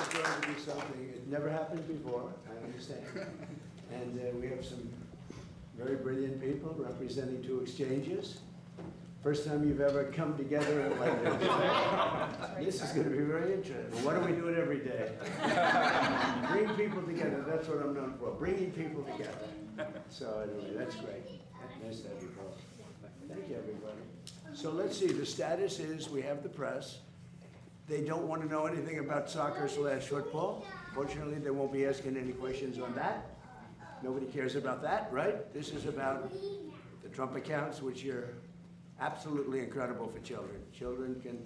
is going to be something, it never happened before, I understand. And we have some very brilliant people representing two exchanges. First time you've ever come together like this. This is going to be very interesting. Why don't we do it every day? Bring people together, that's what I'm known for, bringing people together. So anyway, that's great. Nice to have you both. Thank you, everybody. So let's see, the status is we have the press. They don't want to know anything about soccer/football. Fortunately, they won't be asking any questions on that. Nobody cares about that, right? This is about the Trump accounts, which are absolutely incredible for children. Children can,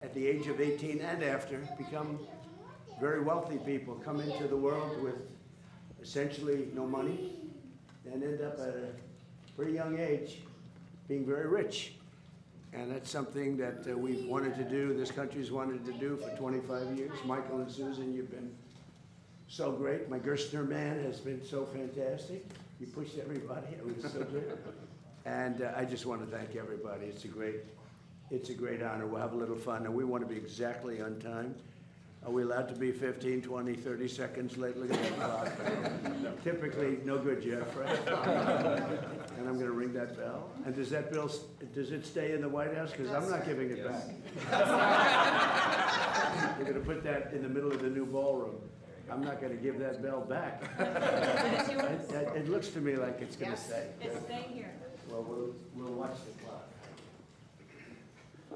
at the age of 18 and after, become very wealthy people, come into the world with essentially no money, and end up at a pretty young age being very rich. And that's something that we've wanted to do, this country's wanted to do for 25 years. Michael and Susan, you've been so great. My Gerstner man has been so fantastic. You pushed everybody, it was so good. And I just want to thank everybody. It's a great honor. We'll have a little fun, and we want to be exactly on time. Are we allowed to be 15, 20, 30 seconds late? Look at that clock. Typically, no good, Jeff, right? And I'm going to ring that bell. And does that bell, does it stay in the White House? Because I'm not giving it back. We're going to put that in the middle of the new ballroom. I'm not going to give that bell back. It looks to me like it's going to stay. It's staying here. Well, we'll watch the clock.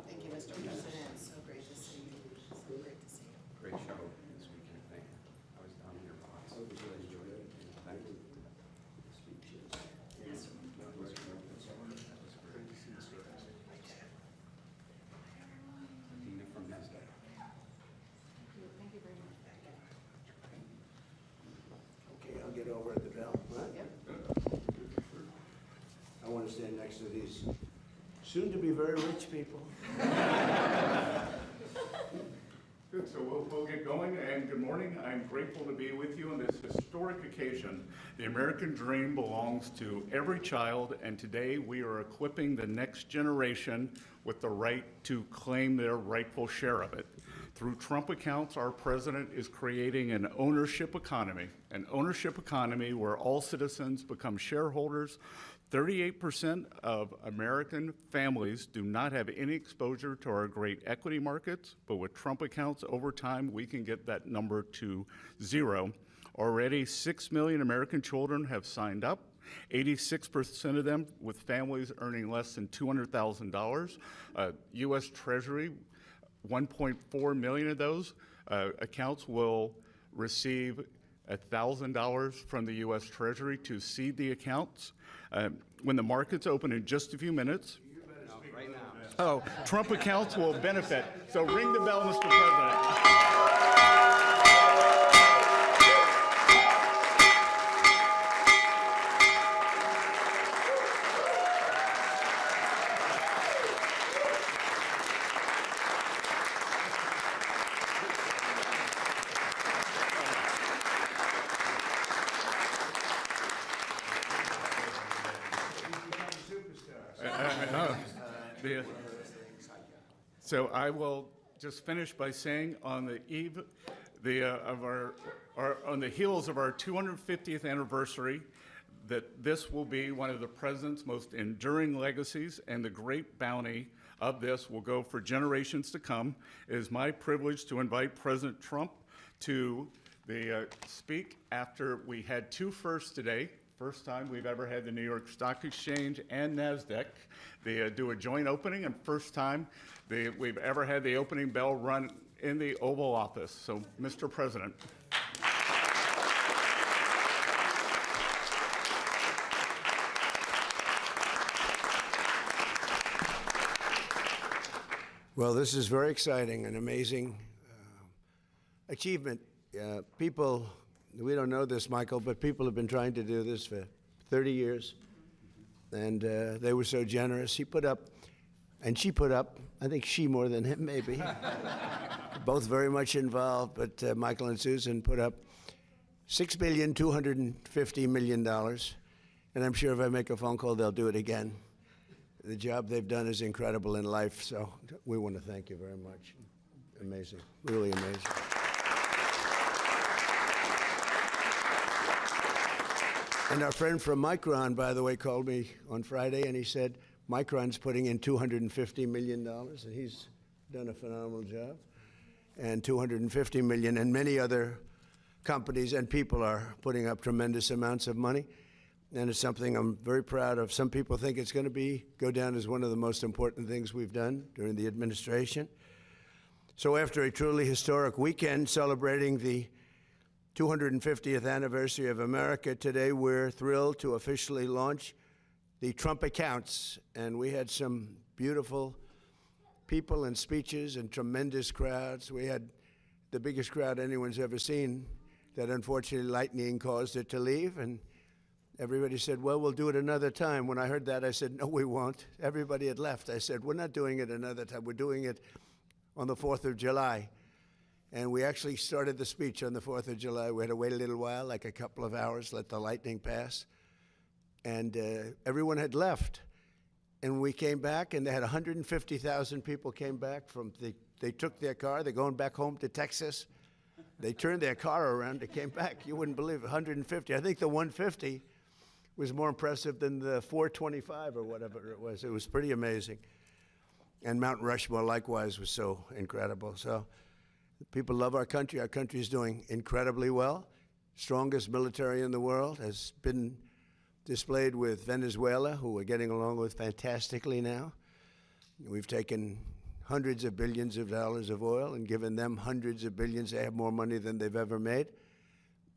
Thank you, Mr. President. It's so great to see you. So great to see you. Great show this weekend. Thank you. I was down in your box. I really enjoyed it. Thank you. Speeches. Yes, sir. That was great. Dina from NASDAQ. Thank you very much. Okay, I'll get over at the bell, right? Yep. I want to stand next to these soon-to-be very rich people. Good, so we'll get going, and good morning. I'm grateful to be with you on this historic occasion. The American dream belongs to every child, and today we are equipping the next generation with the right to claim their rightful share of it. Through Trump accounts, our president is creating an ownership economy where all citizens become shareholders. 38% of American families do not have any exposure to our great equity markets, but with Trump accounts, over time, we can get that number to 0. Already, 6 million American children have signed up. 86% of them with families earning less than $200,000. U.S. Treasury, 1.4 million of those accounts will receive $1,000 from the U.S. Treasury to seed the accounts. When the markets open in just a few minutes, Right now. oh, Trump accounts will benefit. So ring the bell, Mr. President. So I will just finish by saying, on the eve on the heels of our 250th anniversary, that this will be one of the president's most enduring legacies, and the great bounty of this will go for generations to come. It is my privilege to invite President Trump to speak after we had two firsts today. First time we've ever had the New York Stock Exchange and NASDAQ. They do a joint opening, and first time we've ever had the opening bell run in the Oval Office. So, Mr. President. Well, this is very exciting, an amazing achievement. People, we don't know this, Michael, but people have been trying to do this for 30 years, and they were so generous. He put up, and she put up, I think she more than him, maybe. Both very much involved, but Michael and Susan put up $6,250,000,000, and I'm sure if I make a phone call, they'll do it again. The job they've done is incredible in life, so we want to thank you very much. Amazing, really amazing. And our friend from Micron, by the way, called me on Friday, and he said Micron's putting in $250 million, and he's done a phenomenal job. And $250 million, and many other companies and people are putting up tremendous amounts of money. And it's something I'm very proud of. Some people think it's going to go down as one of the most important things we've done during the administration. So after a truly historic weekend celebrating the 250th anniversary of America, today we're thrilled to officially launch the Trump accounts. And we had some beautiful people and speeches and tremendous crowds. We had the biggest crowd anyone's ever seen that unfortunately lightning caused it to leave. And everybody said, well, we'll do it another time. When I heard that, I said, no, we won't. Everybody had left. I said, we're not doing it another time. We're doing it on the 4th of July. And we actually started the speech on the 4th of July. We had to wait a little while, like a couple of hours, let the lightning pass. And everyone had left. And we came back, and they had 150,000 people came back they took their car. They're going back home to Texas. They turned their car around. They came back. You wouldn't believe it, 150. I think the 150 was more impressive than the 425 or whatever it was. It was pretty amazing. And Mount Rushmore, likewise, was so incredible. So people love our country. Our country is doing incredibly well. Strongest military in the world has been displayed with Venezuela, who we're getting along with fantastically now. We've taken hundreds of billions of dollars of oil and given them hundreds of billions. They have more money than they've ever made.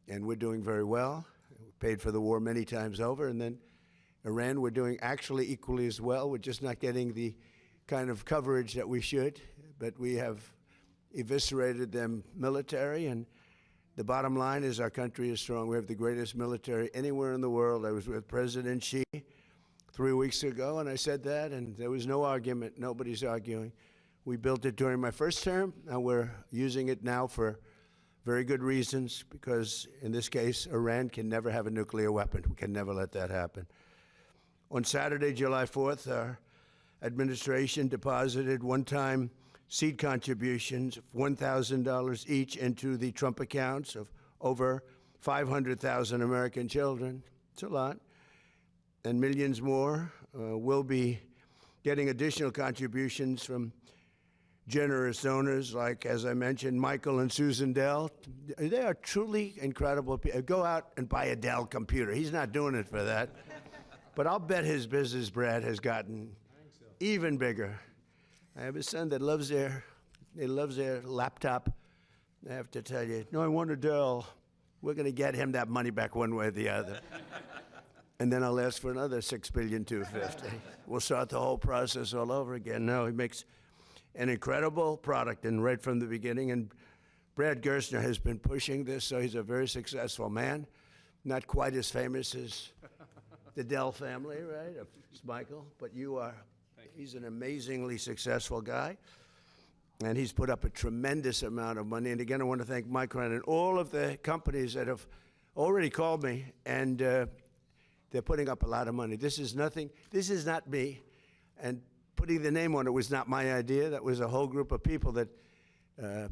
And we're doing very well. We paid for the war many times over. And then Iran, we're doing actually equally as well. We're just not getting the kind of coverage that we should. But we have eviscerated them military. And the bottom line is our country is strong. We have the greatest military anywhere in the world. I was with President Xi 3 weeks ago, and I said that, and there was no argument. Nobody's arguing. We built it during my first term, and we're using it now for very good reasons, because in this case, Iran can never have a nuclear weapon. We can never let that happen. On Saturday, July 4th, our administration deposited one-time seed contributions of $1,000 each into the Trump accounts of over 500,000 American children. It's a lot. And millions more will be getting additional contributions from generous donors like, as I mentioned, Michael and Susan Dell. They are truly incredible people. Go out and buy a Dell computer. He's not doing it for that. But I'll bet his business, Brad, has gotten even bigger. I have a son that loves their laptop. I have to tell you, no, I want a Dell. We're going to get him that money back one way or the other. And then I'll ask for another $6,250,000,000. We'll start the whole process all over again. No, he makes an incredible product, and right from the beginning. And Brad Gerstner has been pushing this, so he's a very successful man. Not quite as famous as the Dell family, right? It's Michael, but you are. He's an amazingly successful guy, and he's put up a tremendous amount of money. And again, I want to thank Micron and all of the companies that have already called me, and they're putting up a lot of money. This is nothing. This is not me, and putting the name on it was not my idea. That was a whole group of people that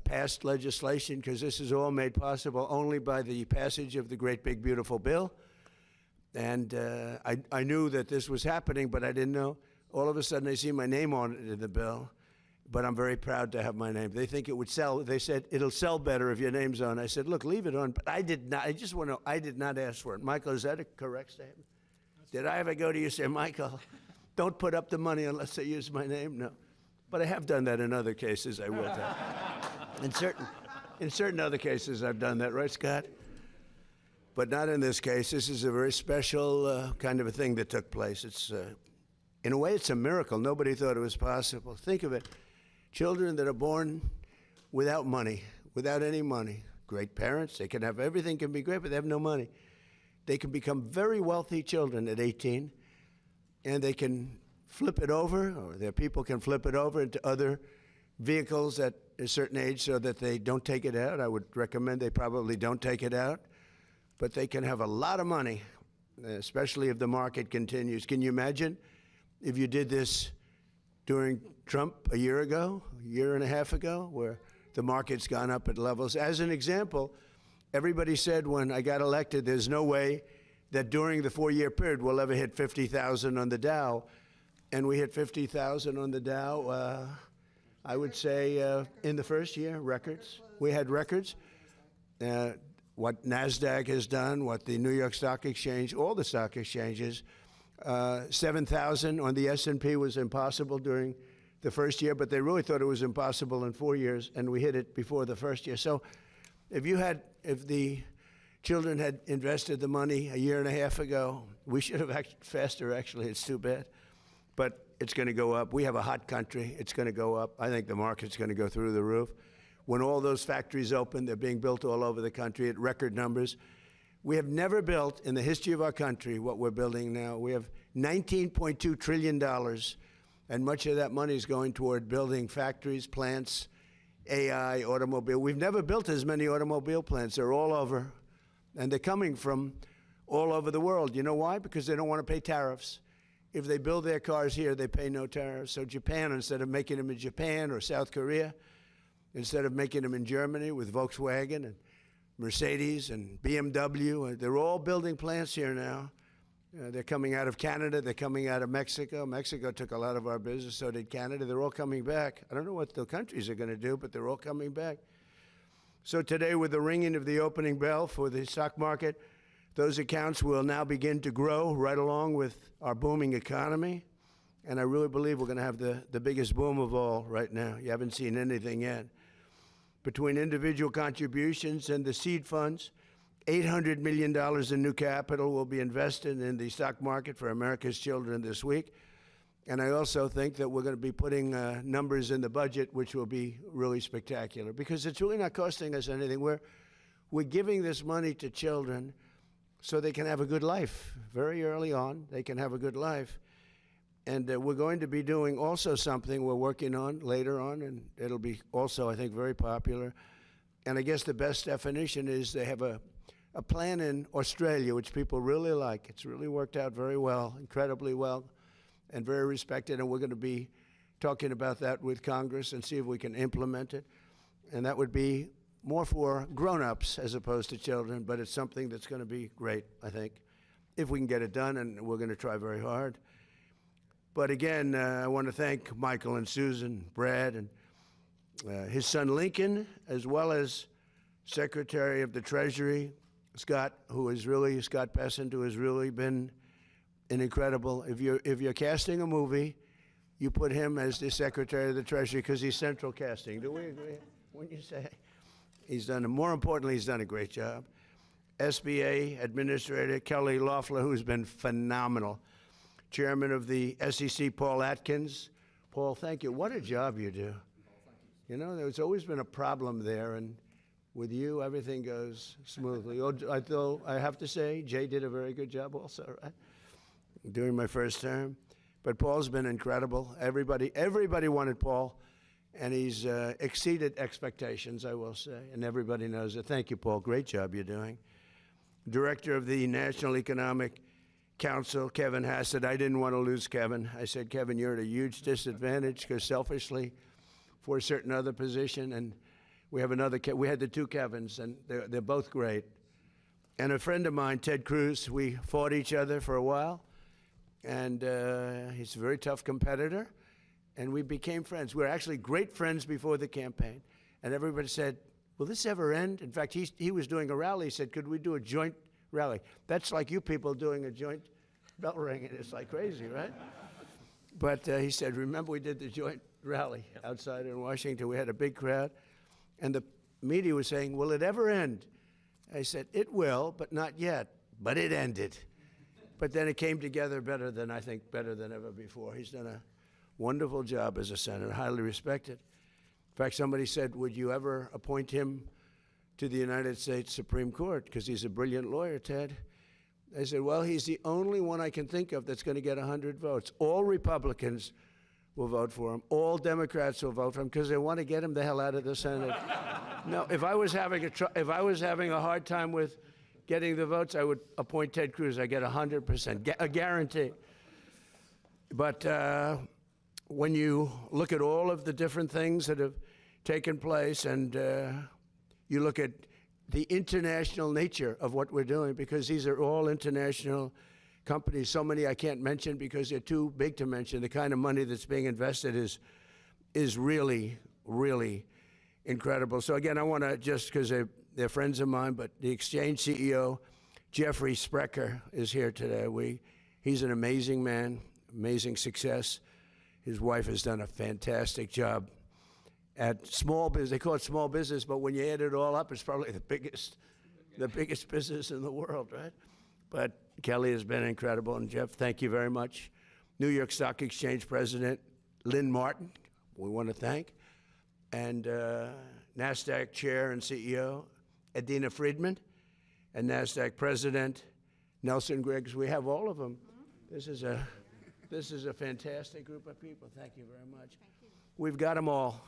passed legislation, because this is all made possible only by the passage of the great big beautiful bill. And I knew that this was happening, but I didn't know. All of a sudden, I see my name on it in the bill, but I'm very proud to have my name. They think it would sell. They said, it'll sell better if your name's on. I said, look, leave it on. But I did not. I just want to, I did not ask for it. Michael, is that a correct statement? Did I ever go to you and say, Michael, don't put up the money unless they use my name? No. But I have done that in other cases. I will tell. In certain other cases, I've done that. Right, Scott? But not in this case. This is a very special kind of a thing that took place. It's in a way, it's a miracle. Nobody thought it was possible. Think of it. Children that are born without money, without any money. Great parents. They can have everything can be great, but they have no money. They can become very wealthy children at 18, and they can flip it over, or their people can flip it over into other vehicles at a certain age so that they don't take it out. I would recommend they probably don't take it out. But they can have a lot of money, especially if the market continues. Can you imagine if you did this during Trump a year ago, a year and a half ago, where the market's gone up at levels? As an example, everybody said when I got elected, there's no way that during the 4-year period we'll ever hit 50,000 on the Dow. And we hit 50,000 on the Dow, I would say, in the first year, records. We had records. What NASDAQ has done, what the New York Stock Exchange, all the stock exchanges, 7,000 on the S&P was impossible during the first year, but they really thought it was impossible in 4 years, and we hit it before the first year. So if the children had invested the money a year and a half ago, we should have acted faster, actually. It's too bad. But it's going to go up. We have a hot country. It's going to go up. I think the market's going to go through the roof. When all those factories open, they're being built all over the country at record numbers. We have never built in the history of our country what we're building now. We have $19.2 trillion, and much of that money is going toward building factories, plants, AI, automobile. We've never built as many automobile plants. They're all over, and they're coming from all over the world. You know why? Because they don't want to pay tariffs. If they build their cars here, they pay no tariffs. So Japan, instead of making them in Japan or South Korea, instead of making them in Germany with Volkswagen and Mercedes and BMW, they're all building plants here now. They're coming out of Canada. They're coming out of Mexico. Mexico took a lot of our business, so did Canada. They're all coming back. I don't know what the countries are going to do, but they're all coming back. So today, with the ringing of the opening bell for the stock market, those accounts will now begin to grow right along with our booming economy. And I really believe we're going to have the biggest boom of all right now. You haven't seen anything yet. Between individual contributions and the seed funds, $800 million in new capital will be invested in the stock market for America's children this week. And I also think that we're going to be putting numbers in the budget, which will be really spectacular, because it's really not costing us anything. We're giving this money to children so they can have a good life. Very early on, they can have a good life. And we're going to be doing also something we're working on later on, and it'll be also, I think, very popular. And I guess the best definition is they have a plan in Australia, which people really like. It's really worked out very well, incredibly well, and very respected. And we're going to be talking about that with Congress and see if we can implement it. And that would be more for grown-ups as opposed to children, but it's something that's going to be great, I think, if we can get it done, and we're going to try very hard. But again, I want to thank Michael and Susan, Brad, and his son Lincoln, as well as Secretary of the Treasury, Scott Bessent, who has really been an incredible. If you're casting a movie, you put him as the Secretary of the Treasury because he's central casting. Do we agree? Wouldn't you say? More importantly, he's done a great job. SBA Administrator Kelly Loeffler, who's been phenomenal. Chairman of the SEC, Paul Atkins. Paul, thank you. What a job you do. You know, there's always been a problem there, and with you, everything goes smoothly. Although I have to say, Jay did a very good job also, right? During my first term. But Paul's been incredible. Everybody wanted Paul, and he's exceeded expectations, I will say, and everybody knows it. Thank you, Paul. Great job you're doing. Director of the National Economic Council, Kevin Hassett. I didn't want to lose Kevin. I said, Kevin, you're at a huge disadvantage because selfishly, for a certain other position, and we have another. We had the two Kevins, and they're both great. And a friend of mine, Ted Cruz, we fought each other for a while, and he's a very tough competitor, and we became friends. We were actually great friends before the campaign, and everybody said, will this ever end? In fact, he was doing a rally. He said, could we do a joint rally? That's like you people doing a joint bell ringing. It's like crazy, right? But he said, remember we did the joint rally outside in Washington. We had a big crowd. And the media was saying, will it ever end? I said, it will, but not yet. But it ended. But then it came together better than ever before. He's done a wonderful job as a senator, highly respected. In fact, somebody said, would you ever appoint him to the United States Supreme Court? Because he's a brilliant lawyer, Ted. I said, well, he's the only one I can think of that's going to get 100 votes. All Republicans will vote for him. All Democrats will vote for him because they want to get him the hell out of the Senate. No, if I was having a hard time with getting the votes, I would appoint Ted Cruz. I get 100%, a guarantee. But when you look at all of the different things that have taken place, and you look at the international nature of what we're doing, because these are all international companies. So many I can't mention because they're too big to mention. The kind of money that's being invested is really, really incredible. So again, I want to, just because they're friends of mine, but the exchange CEO, Jeffrey Sprecher, is here today. He's an amazing man, amazing success. His wife has done a fantastic job at small business. They call it small business, but when you add it all up, it's probably the biggest business in the world, right? But Kelly has been incredible, and Jeff, thank you very much. New York Stock Exchange President Lynn Martin, we want to thank, and NASDAQ Chair and CEO Adina Friedman, and NASDAQ President Nelson Griggs. We have all of them. This is a fantastic group of people. Thank you very much. Thank you. We've got them all.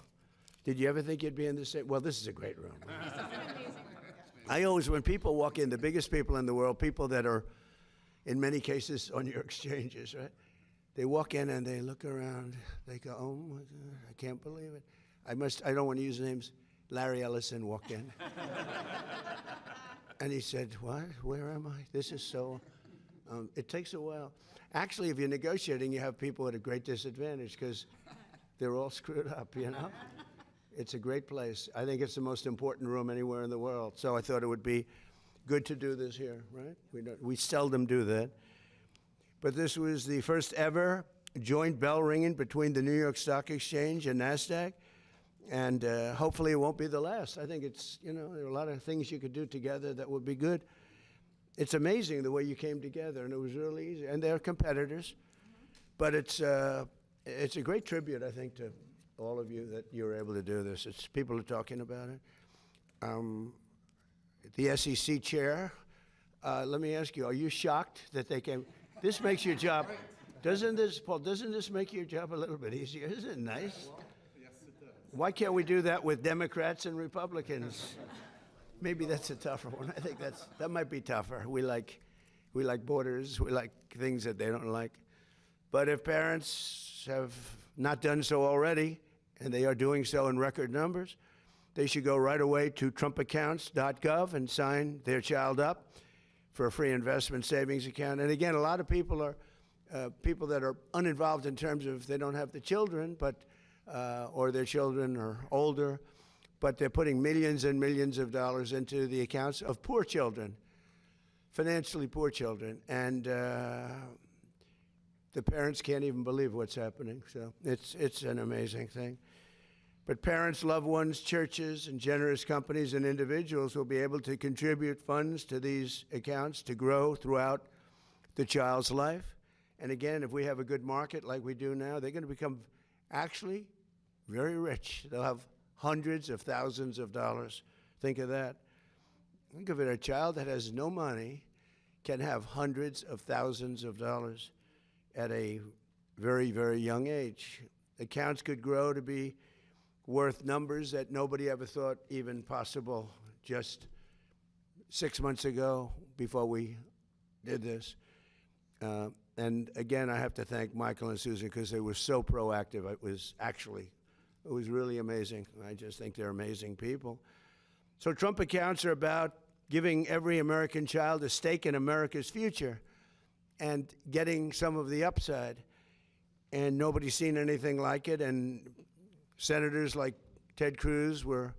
Did you ever think you'd be in this? Well, this is a great room. This is an amazing room. I always, when people walk in, the biggest people in the world, people that are, in many cases, on your exchanges, right? They walk in and they look around. They go, oh my God, I can't believe it. I don't want to use names. Larry Ellison walked in. And he said, what? Where am I? This is so, it takes a while. Actually, if you're negotiating, you have people at a great disadvantage because they're all screwed up, you know? It's a great place. I think it's the most important room anywhere in the world. So I thought it would be good to do this here, right? We seldom do that. But this was the first ever joint bell ringing between the New York Stock Exchange and NASDAQ. And hopefully it won't be the last. I think it's, you know, there are a lot of things you could do together that would be good. It's amazing the way you came together, and it was really easy. And they're competitors. But it's a great tribute, I think, to all of you that you were able to do this. It's people are talking about it. The SEC chair, let me ask you, are you shocked that they came? This makes your job, doesn't this make your job a little bit easier? Isn't it nice? Yes, it does. Why can't we do that with Democrats and Republicans? Maybe that's a tougher one. I think that might be tougher. We like borders. We like things that they don't like. But if parents have not done so already, and they are doing so in record numbers, they should go right away to trumpaccounts.gov and sign their child up for a free investment savings account. And again, a lot of people are people that are uninvolved in terms of they don't have the children, but or their children are older, but they're putting millions and millions of dollars into the accounts of poor children, financially poor children. And the parents can't even believe what's happening. So it's an amazing thing. But parents, loved ones, churches, and generous companies and individuals will be able to contribute funds to these accounts to grow throughout the child's life. And again, if we have a good market like we do now, they're going to become actually very rich. They'll have hundreds of thousands of dollars. Think of that. Think of it, a child that has no money can have hundreds of thousands of dollars at a very, very young age. Accounts could grow to be worth numbers that nobody ever thought even possible just 6 months ago before we did this. And again, I have to thank Michael and Susan because they were so proactive. It was really amazing. I just think they're amazing people. So Trump accounts are about giving every American child a stake in America's future and getting some of the upside. And nobody's seen anything like it. And senators like Ted Cruz were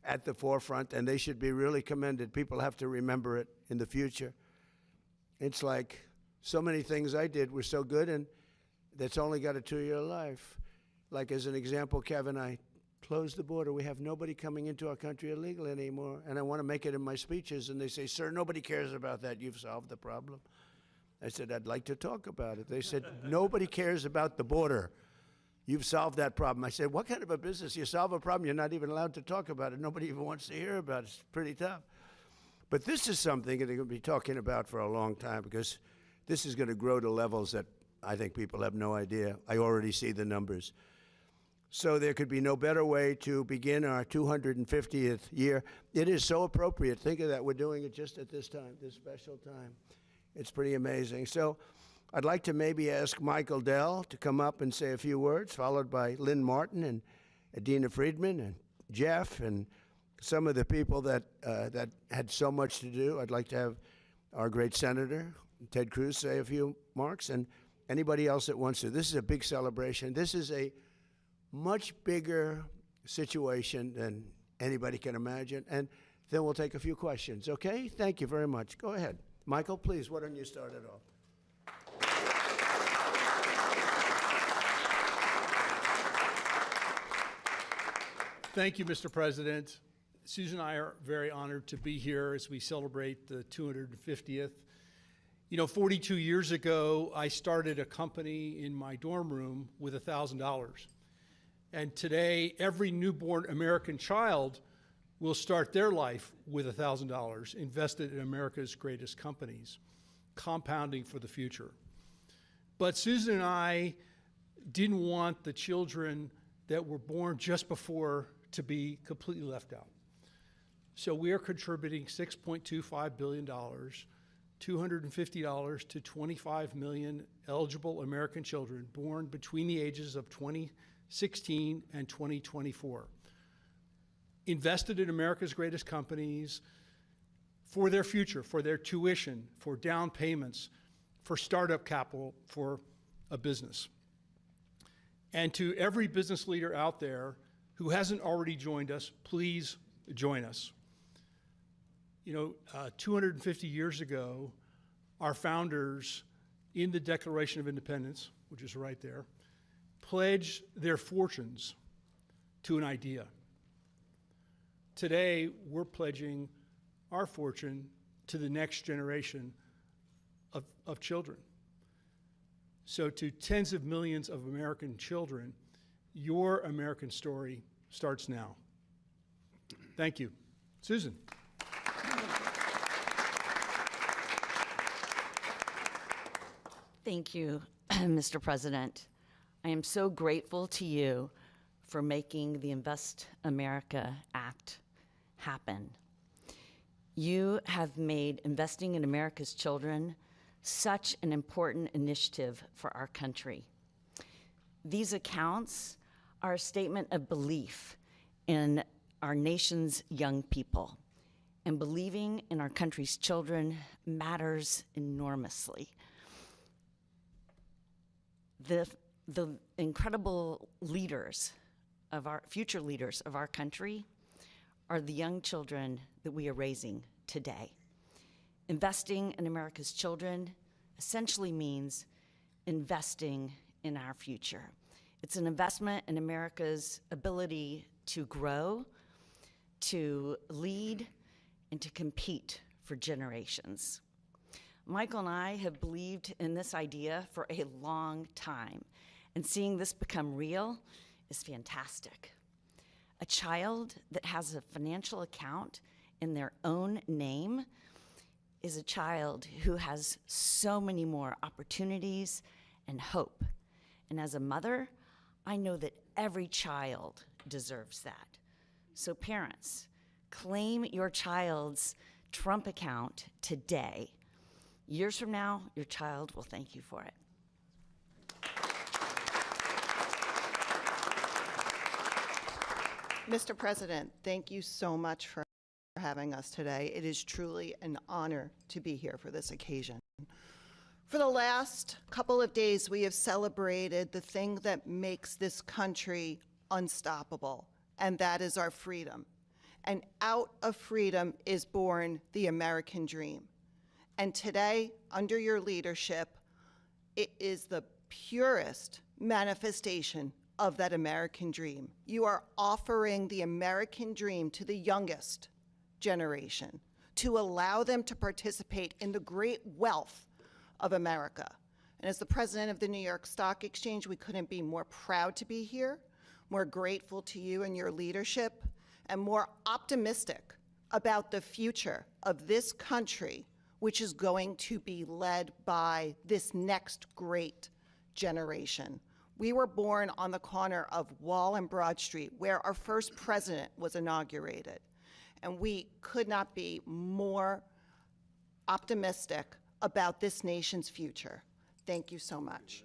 at the forefront, and they should be really commended. People have to remember it in the future. It's like so many things I did were so good, and that's only got a 2-year life. Like as an example, Kevin, I closed the border. We have nobody coming into our country illegally anymore, and I want to make it in my speeches. And they say, sir, nobody cares about that. You've solved the problem. I said, I'd like to talk about it. They said, nobody cares about the border. You've solved that problem. I said, what kind of a business? You solve a problem, you're not even allowed to talk about it. Nobody even wants to hear about it. It's pretty tough. But this is something that they're going to be talking about for a long time because this is going to grow to levels that I think people have no idea. I already see the numbers. So there could be no better way to begin our 250th year. It is so appropriate. Think of that. We're doing it just at this time, this special time. It's pretty amazing. So I'd like to maybe ask Michael Dell to come up and say a few words, followed by Lynn Martin and Adina Friedman and Jeff and some of the people that had so much to do. I'd like to have our great Senator, Ted Cruz, say a few remarks, and anybody else that wants to. This is a big celebration. This is a much bigger situation than anybody can imagine. And then we'll take a few questions, okay? Thank you very much. Go ahead. Michael, please, why don't you start it off? Thank you, Mr. President. Susan and I are very honored to be here as we celebrate the 250th. You know, 42 years ago, I started a company in my dorm room with $1,000. And today, every newborn American child will start their life with $1,000 invested in America's greatest companies, compounding for the future. But Susan and I didn't want the children that were born just before to be completely left out. So we are contributing $6.25 billion, $250 to 25 million eligible American children born between the ages of 2016 and 2024. Invested in America's greatest companies for their future, for their tuition, for down payments, for startup capital for a business. And to every business leader out there who hasn't already joined us, please join us. You know, 250 years ago, our founders in the Declaration of Independence, which is right there, pledged their fortunes to an idea. Today, we're pledging our fortune to the next generation of children. So to tens of millions of American children, your American story starts now. Thank you. Susan. Thank you, Mr. President. I am so grateful to you for making the Invest America Act happen. You have made investing in America's children such an important initiative for our country. These accounts are a statement of belief in our nation's young people, and believing in our country's children matters enormously. The incredible leaders of our future leaders of our country are the young children that we are raising today. Investing in America's children essentially means investing in our future. It's an investment in America's ability to grow, to lead, and to compete for generations. Michael and I have believed in this idea for a long time, and seeing this become real is fantastic. A child that has a financial account in their own name is a child who has so many more opportunities and hope. And as a mother, I know that every child deserves that. So parents, claim your child's Trump account today. Years from now, your child will thank you for it. Mr. President, thank you so much for having us today. It is truly an honor to be here for this occasion. For the last couple of days, we have celebrated the thing that makes this country unstoppable, and that is our freedom. And out of freedom is born the American dream. And today, under your leadership, it is the purest manifestation of that American dream. You are offering the American dream to the youngest generation to allow them to participate in the great wealth of America. And as the president of the New York Stock Exchange, we couldn't be more proud to be here, more grateful to you and your leadership, and more optimistic about the future of this country, which is going to be led by this next great generation. We were born on the corner of Wall and Broad Street, where our first president was inaugurated. And we could not be more optimistic about this nation's future. Thank you so much.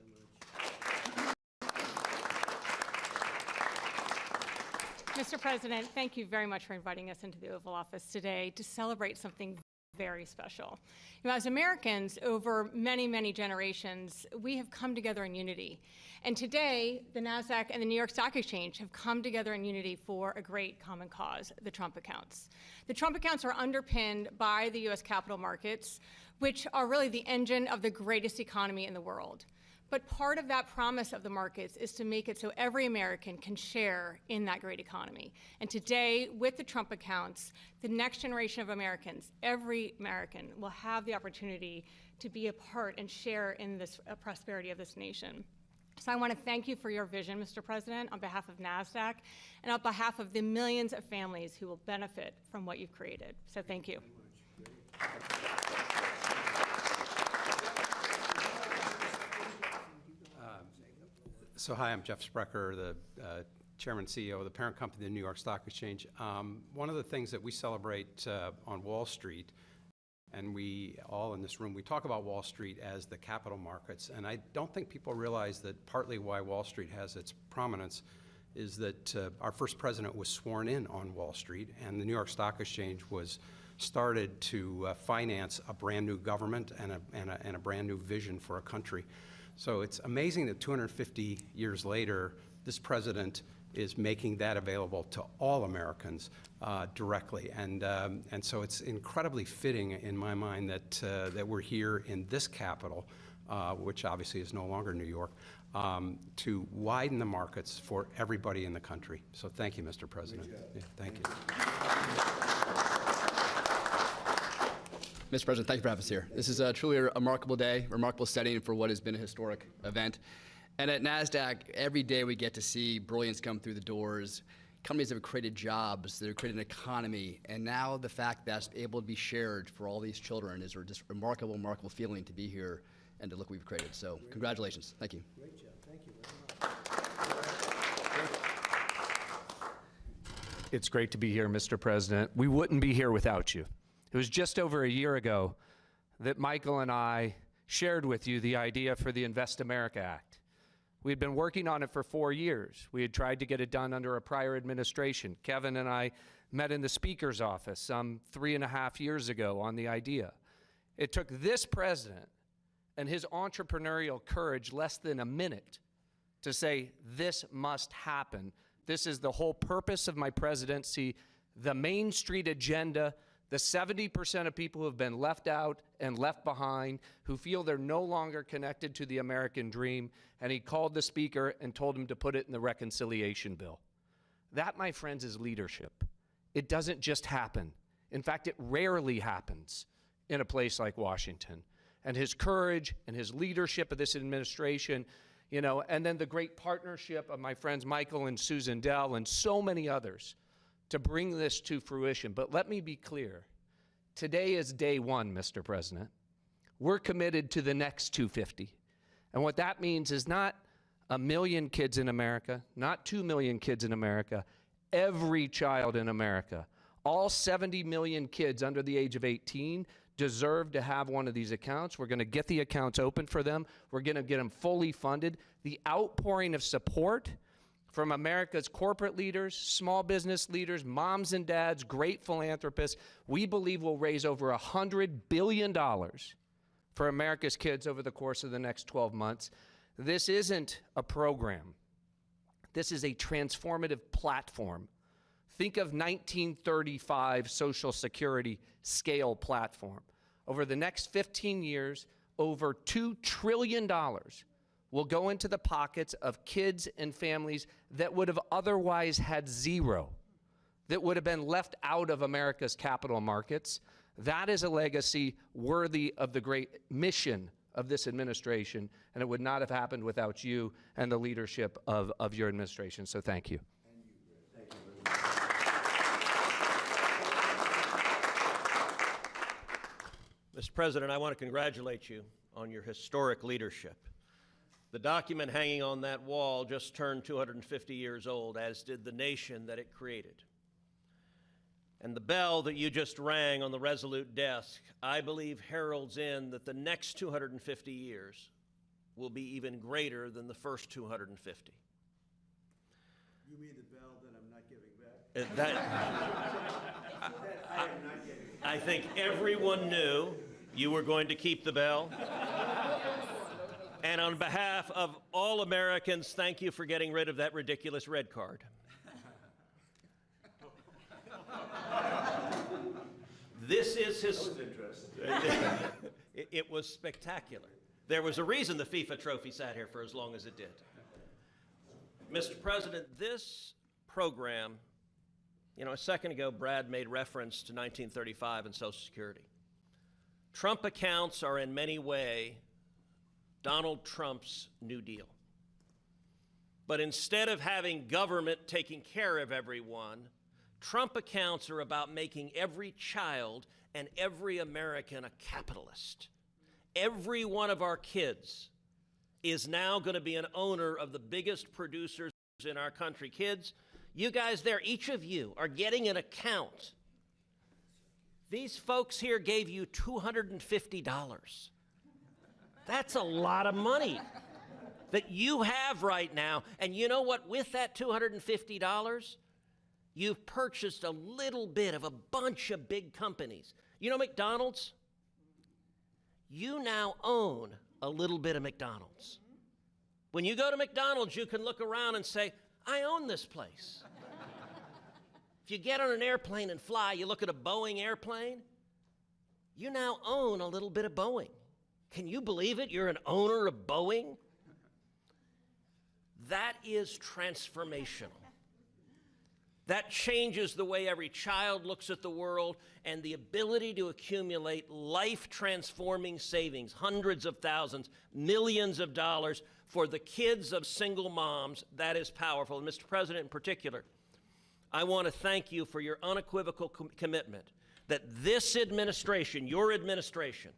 Mr. President, thank you very much for inviting us into the Oval Office today to celebrate something very special. You know, as Americans, over many, many generations, we have come together in unity. And today, the NASDAQ and the New York Stock Exchange have come together in unity for a great common cause, the Trump accounts. The Trump accounts are underpinned by the U.S. capital markets, which are really the engine of the greatest economy in the world. But part of that promise of the markets is to make it so every American can share in that great economy. And today, with the Trump accounts, the next generation of Americans, every American, will have the opportunity to be a part and share in this prosperity of this nation. So I want to thank you for your vision, Mr. President, on behalf of NASDAQ and on behalf of the millions of families who will benefit from what you've created. So thank you. So hi, I'm Jeff Sprecher, the Chairman and CEO of the parent company of the New York Stock Exchange. One of the things that we celebrate on Wall Street, and we all in this room, we talk about Wall Street as the capital markets, and I don't think people realize that partly why Wall Street has its prominence is that our first president was sworn in on Wall Street, and the New York Stock Exchange was started to finance a brand new government and a brand new vision for a country. So it's amazing that 250 years later, this president is making that available to all Americans directly. And so it's incredibly fitting in my mind that we're here in this capital, which obviously is no longer New York, to widen the markets for everybody in the country. So thank you, Mr. President. Yeah, thank you. Mr. President, thank you for having us here. This is truly a remarkable day, remarkable setting for what has been a historic event. And at NASDAQ, every day we get to see brilliance come through the doors, companies that have created jobs, that have created an economy, and now the fact that's able to be shared for all these children is a just remarkable, remarkable feeling to be here and to look what we've created. So congratulations. Thank you. Great job. Thank you very much. It's great to be here, Mr. President. We wouldn't be here without you. It was just over a year ago that Michael and I shared with you the idea for the Invest America Act. We had been working on it for 4 years. We had tried to get it done under a prior administration. Kevin and I met in the Speaker's office some 3.5 years ago on the idea. It took this president and his entrepreneurial courage less than a minute to say, this must happen. This is the whole purpose of my presidency, the Main Street agenda, the 70% of people who have been left out and left behind, who feel they're no longer connected to the American dream, and he called the Speaker and told him to put it in the reconciliation bill. That, my friends, is leadership. It doesn't just happen. In fact, it rarely happens in a place like Washington. And his courage and his leadership of this administration, you know, and then the great partnership of my friends Michael and Susan Dell and so many others to bring this to fruition. But let me be clear. Today is day one, Mr. President. We're committed to the next 250. And what that means is not 1 million kids in America, not 2 million kids in America, every child in America. All 70 million kids under the age of 18 deserve to have one of these accounts. We're going to get the accounts open for them. We're going to get them fully funded. The outpouring of support from America's corporate leaders, small business leaders, moms and dads, great philanthropists, we believe will raise over $100 billion for America's kids over the course of the next 12 months. This isn't a program. This is a transformative platform. Think of 1935 Social Security scale platform. Over the next 15 years, over $2 trillion will go into the pockets of kids and families that would have otherwise had zero, that would have been left out of America's capital markets. That is a legacy worthy of the great mission of this administration, and it would not have happened without you and the leadership of your administration. So thank you. Thank you very much. Mr. President, I want to congratulate you on your historic leadership. The document hanging on that wall just turned 250 years old, as did the nation that it created. And the bell that you just rang on the Resolute desk, I believe, heralds in that the next 250 years will be even greater than the first 250. You mean the bell that I'm not giving back? I think everyone knew you were going to keep the bell. And on behalf of all Americans, thank you for getting rid of that ridiculous red card. This is his. That was interesting. It was spectacular. There was a reason the FIFA trophy sat here for as long as it did. Mr. President, this program, you know, a second ago, Brad made reference to 1935 and Social Security. Trump accounts are in many ways Donald Trump's New Deal. But instead of having government taking care of everyone, Trump accounts are about making every child and every American a capitalist. Every one of our kids is now going to be an owner of the biggest producers in our country. Kids, you guys there, each of you are getting an account. These folks here gave you $250. That's a lot of money that you have right now. And you know what? With that $250, you've purchased a little bit of a bunch of big companies. You know McDonald's? You now own a little bit of McDonald's. When you go to McDonald's, you can look around and say, I own this place. If you get on an airplane and fly, you look at a Boeing airplane, you now own a little bit of Boeing. Can you believe it? You're an owner of Boeing? That is transformational. That changes the way every child looks at the world, and the ability to accumulate life-transforming savings, hundreds of thousands, millions of dollars for the kids of single moms, that is powerful. And Mr. President, in particular, I want to thank you for your unequivocal commitment that this administration, your administration,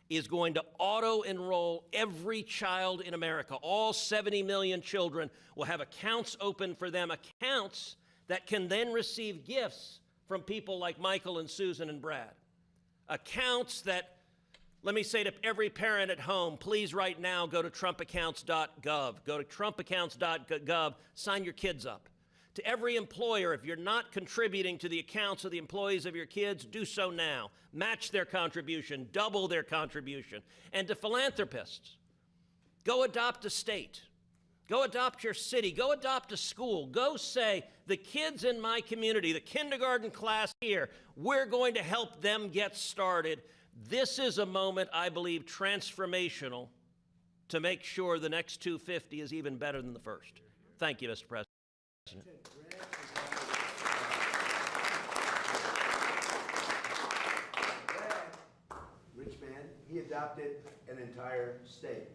is going to auto-enroll every child in America. All 70 million children will have accounts open for them, accounts that can then receive gifts from people like Michael and Susan and Brad. Accounts that, let me say to every parent at home, please right now go to trumpaccounts.gov. Go to trumpaccounts.gov, sign your kids up. To every employer, if you're not contributing to the accounts of the employees of your kids, do so now. Match their contribution, double their contribution. And to philanthropists, go adopt a state. Go adopt your city. Go adopt a school. Go say, the kids in my community, the kindergarten class here, we're going to help them get started. This is a moment, I believe, transformational to make sure the next 250 is even better than the first. Thank you, Mr. President. Rich man, he adopted an entire state.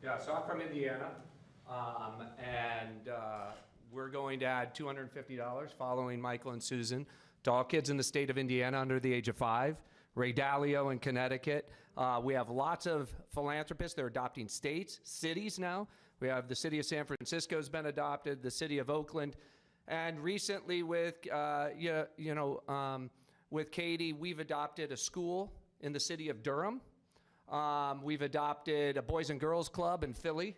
Yeah, so I'm from Indiana, and we're going to add $250 following Michael and Susan to all kids in the state of Indiana under the age of 5. Ray Dalio in Connecticut. We have lots of philanthropists. They're adopting states, cities now. We have the city of San Francisco has been adopted, the city of Oakland, and recently with with Katie, we've adopted a school in the city of Durham. We've adopted a Boys and Girls Club in Philly.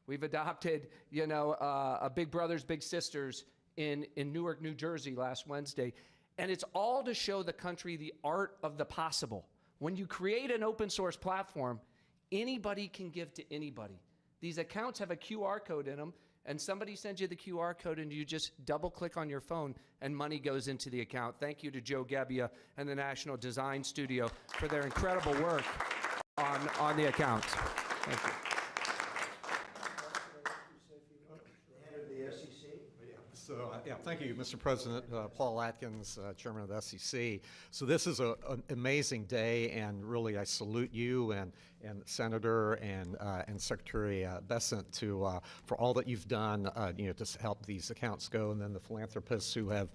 We've adopted, a Big Brothers Big Sisters in Newark, New Jersey last Wednesday. And it's all to show the country the art of the possible. When you create an open source platform, anybody can give to anybody. These accounts have a QR code in them, and somebody sends you the QR code and you just double click on your phone and money goes into the account. Thank you to Joe Gebbia and the National Design Studio for their incredible work on the accounts. Thank you. So, thank you, Mr. President. Paul Atkins, Chairman of the SEC. So this is an amazing day, and really I salute you and Senator and Secretary Bessent for all that you've done, to help these accounts go, and then the philanthropists who have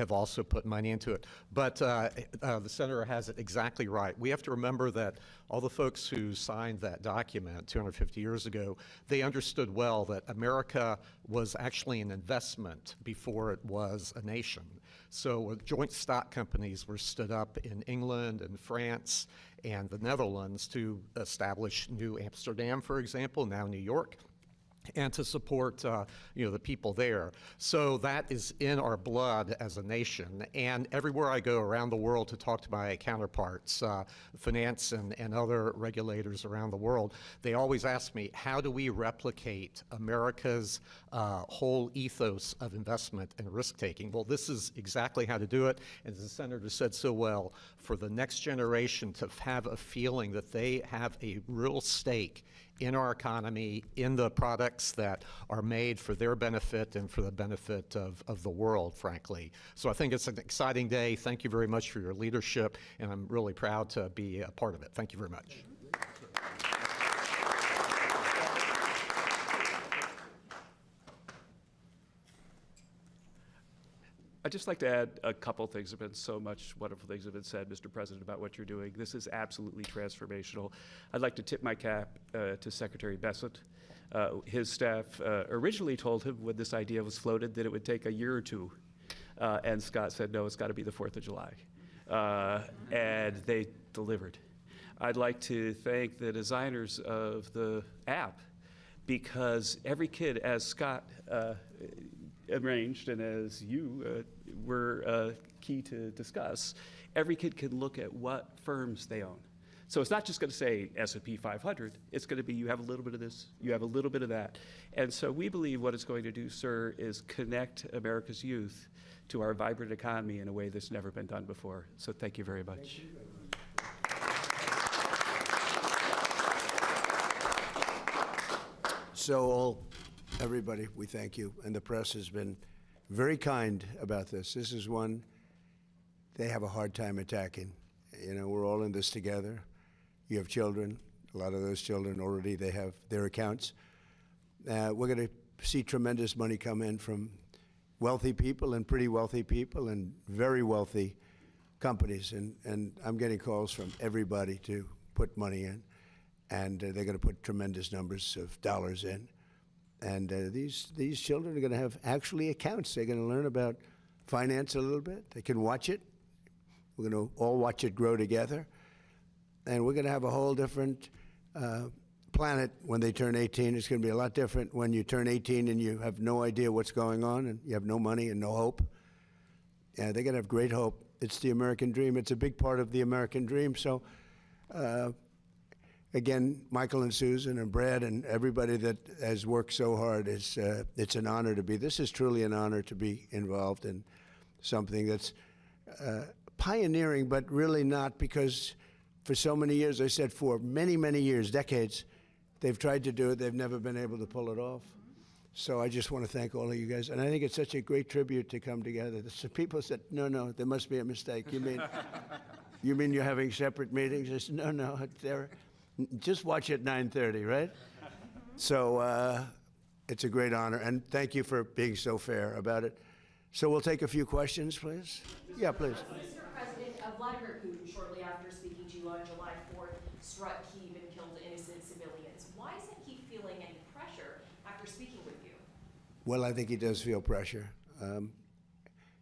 also put money into it. But the Senator has it exactly right. We have to remember that all the folks who signed that document 250 years ago, they understood well that America was actually an investment before it was a nation. So joint stock companies were stood up in England and France and the Netherlands to establish New Amsterdam, for example, now New York. and to support the people there. So that is in our blood as a nation. And everywhere I go around the world to talk to my counterparts, finance and other regulators around the world, they always ask me, how do we replicate America's whole ethos of investment and risk-taking? Well, this is exactly how to do it. As the Senator said so well, for the next generation to have a feeling that they have a real stake in our economy, in the products that are made for their benefit and for the benefit of the world, frankly. So I think it's an exciting day. Thank you very much for your leadership, and I'm really proud to be a part of it. Thank you very much. I'd just like to add a couple things. There have been so much wonderful things have been said, Mr. President, about what you're doing. This is absolutely transformational. I'd like to tip my cap to Secretary Bessent. His staff originally told him when this idea was floated that it would take a year or two. And Scott said, no, it's got to be the 4th of July. And they delivered. I'd like to thank the designers of the app, because every kid, as Scott arranged and as you were key to discuss, every kid can look at what firms they own. So it's not just going to say S&P 500. It's going to be, you have a little bit of this, you have a little bit of that. And so we believe what it's going to do, sir, is connect America's youth to our vibrant economy in a way that's never been done before. So thank you very much. So everybody, we thank you. And the press has been very kind about this. This is one they have a hard time attacking. You know, we're all in this together. You have children. A lot of those children already, they have their accounts. We're going to see tremendous money come in from wealthy people and pretty wealthy people and very wealthy companies. And I'm getting calls from everybody to put money in. And they're going to put tremendous numbers of dollars in. And these children are going to have actually accounts. They're going to learn about finance a little bit. They can watch it. We're going to all watch it grow together. And we're going to have a whole different planet when they turn 18. It's going to be a lot different when you turn 18 and you have no idea what's going on and you have no money and no hope. Yeah, they're going to have great hope. It's the American dream. It's a big part of the American dream. So, again, Michael and Susan and Brad and everybody that has worked so hard, it's an honor to be. This is truly an honor to be involved in something that's pioneering, but really not, because for so many years, I said for many, many years, decades, they've tried to do it. They've never been able to pull it off. So I just want to thank all of you guys. And I think it's such a great tribute to come together. Some people said, no, there must be a mistake. You mean you're having separate meetings? I said, no, just watch at 9:30, right? So it's a great honor. And thank you for being so fair about it. So we'll take a few questions, please. Yeah, please. Mr. President, Vladimir Putin, shortly after speaking to you on July 4th, struck Kyiv and killed innocent civilians. Why isn't he feeling any pressure after speaking with you? Well, I think he does feel pressure.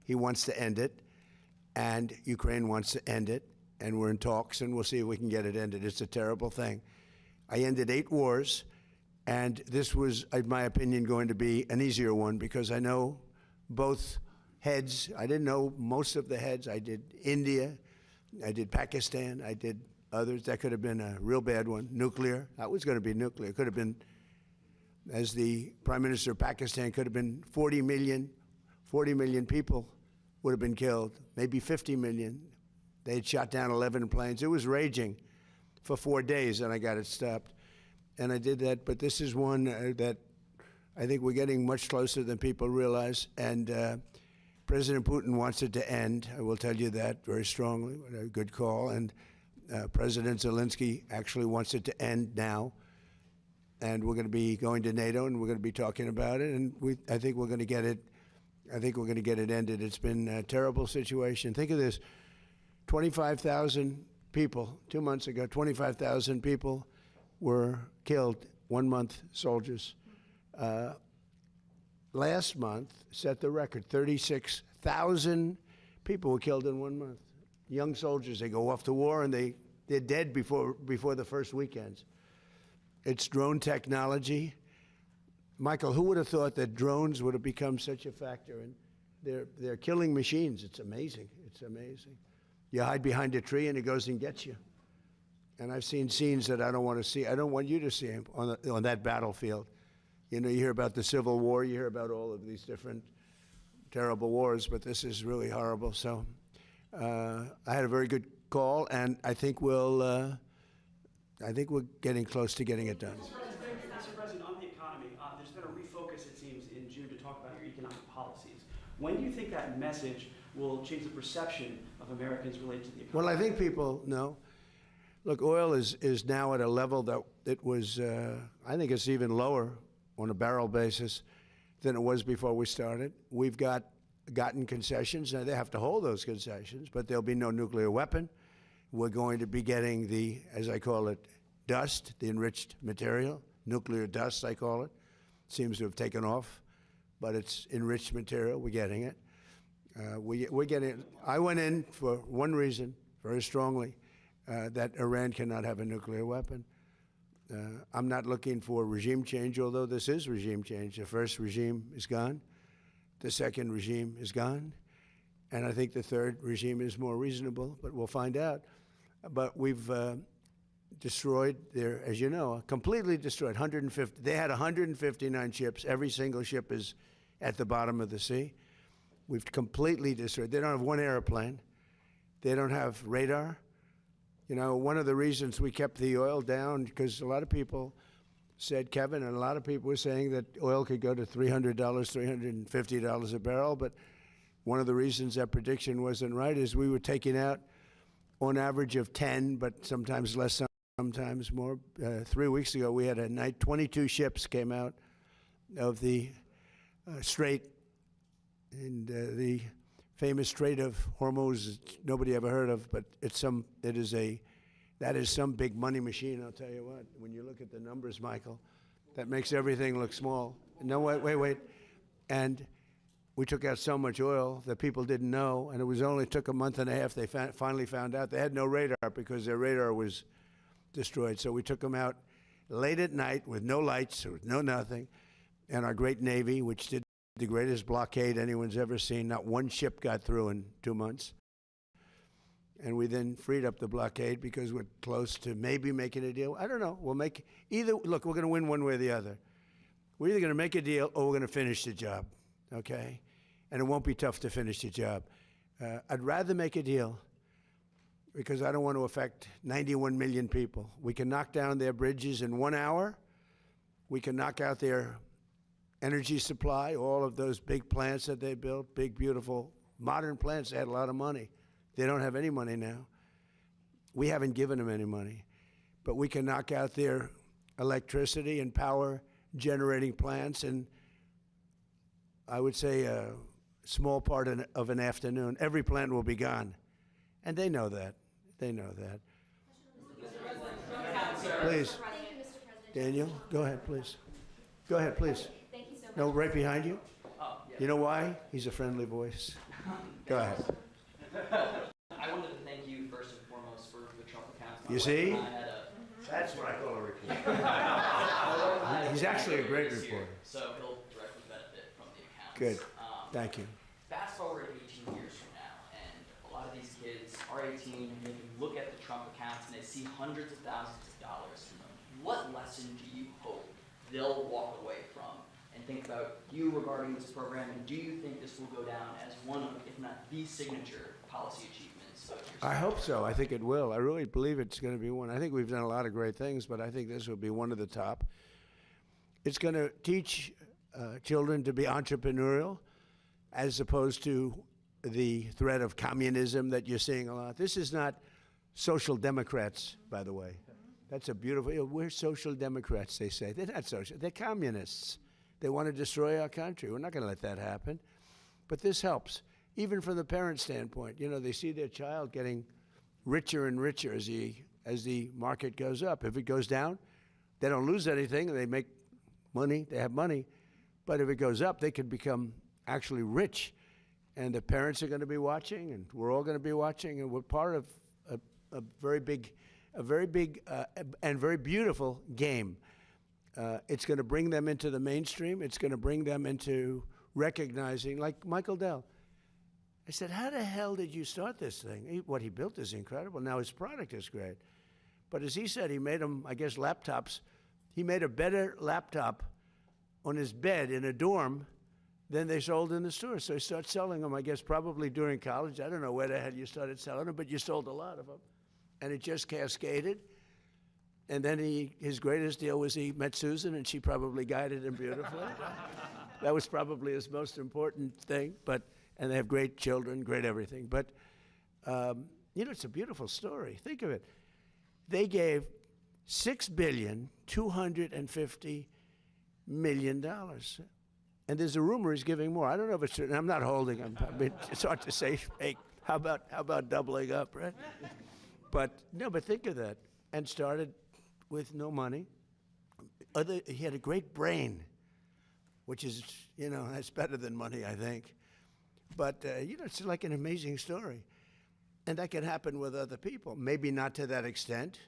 He wants to end it, and Ukraine wants to end it, and we're in talks, and we'll see if we can get it ended. It's a terrible thing. I ended 8 wars, and this was, in my opinion, going to be an easier one, because I know both heads. I didn't know most of the heads. I did India, I did Pakistan, I did others. That could have been a real bad one. Nuclear, that was going to be nuclear. It could have been, as the Prime Minister of Pakistan, could have been 40 million people would have been killed, maybe 50 million. They had shot down 11 planes. It was raging for 4 days, and I got it stopped. And I did that, but this is one that I think we're getting much closer than people realize, and President Putin wants it to end. I will tell you that very strongly. A good call. And President Zelensky actually wants it to end now. And we're going to be going to NATO, and we're going to be talking about it. And I think we're going to get it. I think we're going to get it ended. It's been a terrible situation. Think of this: 25,000 people 2 months ago. 25,000 people were killed. 1 month, soldiers. Last month set the record. 36,000 people were killed in 1 month. Young soldiers, they go off to war and they're dead before the first weekends. It's drone technology. Michael, who would have thought that drones would have become such a factor? And they're killing machines. It's amazing. It's amazing. You hide behind a tree and it goes and gets you. And I've seen scenes that I don't want to see. I don't want you to see them on that battlefield. You know, you hear about the Civil War, you hear about all of these different terrible wars, but this is really horrible. So I had a very good call, and I think we're getting close to getting it done. Mr. President, on the economy, there's been a refocus, it seems, in June to talk about your economic policies. When do you think that message will change the perception of Americans related to the economy? Well, I think people know. Look, oil is now at a level that it was, I think it's even lower on a barrel basis than it was before we started. We've gotten concessions. Now, they have to hold those concessions, but there'll be no nuclear weapon. We're going to be getting the, as I call it, dust, the enriched material, nuclear dust, I call it. Seems to have taken off, but it's enriched material. We're getting it. We're getting it. I went in for one reason, very strongly, that Iran cannot have a nuclear weapon. I'm not looking for regime change, although this is regime change. The first regime is gone. The second regime is gone. And I think the third regime is more reasonable, but we'll find out. But we've destroyed their, as you know, completely destroyed 150. They had 159 ships. Every single ship is at the bottom of the sea. We've completely destroyed. They don't have one airplane. They don't have radar. You know, one of the reasons we kept the oil down, because a lot of people said, Kevin, and a lot of people were saying that oil could go to $300, $350 a barrel, but one of the reasons that prediction wasn't right is we were taking out on average of 10, but sometimes less, sometimes more. 3 weeks ago, we had a night, 22 ships came out of the Strait, and the famous Strait of Hormuz, nobody ever heard of, but that is some big money machine, I'll tell you what. When you look at the numbers, Michael, that makes everything look small. No, wait. And we took out so much oil that people didn't know, and it only took a month and a half. They finally found out. They had no radar because their radar was destroyed. So we took them out late at night with no lights, with no nothing, and our great Navy, which did the greatest blockade anyone's ever seen. Not one ship got through in 2 months. And we then freed up the blockade because we're close to maybe making a deal. I don't know. We'll make either. Look, we're going to win one way or the other. We're either going to make a deal or we're going to finish the job, okay? And it won't be tough to finish the job. I'd rather make a deal because I don't want to affect 91 million people. We can knock down their bridges in 1 hour. We can knock out their energy supply, all of those big plants that they built, big, beautiful, modern plants. They had a lot of money. They don't have any money now. We haven't given them any money. But we can knock out their electricity and power generating plants in, I would say, a small part of an afternoon. Every plant will be gone. And they know that. They know that. Please. Daniel, go ahead, please. Go ahead, please. Thank you so much. No, right behind you? You know why? He's a friendly voice. Go ahead. I wanted to thank you first and foremost for the Trump accounts. You see? That's what I call a reporter. He's actually a great reporter. So he'll directly benefit from the accounts. Good. Thank you. Fast forward 18 years from now, and a lot of these kids are 18, and they can look at the Trump accounts and they see hundreds of thousands of dollars from them. What lesson do you hope they'll walk away from and think about you regarding this program, and do you think this will go down as one of, if not the signature policy achievements of your I hope so. I think it will. I really believe it's going to be one. I think we've done a lot of great things, but I think this will be one of the top. It's going to teach children to be entrepreneurial as opposed to the threat of communism that you're seeing a lot. This is not social democrats, by the way. That's a beautiful, we're social democrats, they say. They're not social, they're communists. They want to destroy our country. We're not going to let that happen. But this helps, even from the parent standpoint. You know, they see their child getting richer and richer as the market goes up. If it goes down, they don't lose anything. They make money, they have money. But if it goes up, they could become actually rich. And the parents are going to be watching, and we're all going to be watching, and we're part of a very big and very beautiful game. It's going to bring them into the mainstream. It's going to bring them into recognizing, like Michael Dell. I said, how the hell did you start this thing? What he built is incredible. Now his product is great. But as he said, he made them, I guess, laptops. He made a better laptop on his bed in a dorm than they sold in the store. So he started selling them, I guess, probably during college. I don't know where the hell you started selling them, but you sold a lot of them. And it just cascaded. And then his greatest deal was he met Susan, and she probably guided him beautifully. That was probably his most important thing. And they have great children, great everything. But, you know, it's a beautiful story. Think of it. They gave $6,250,000,000. And there's a rumor he's giving more. I don't know if it's true. I'm not holding him. I mean, it's hard to say, hey, how about doubling up, right? But think of that. And started with no money. He had a great brain, which is, you know, that's better than money, I think. But, you know, it's like an amazing story. And that can happen with other people. Maybe not to that extent.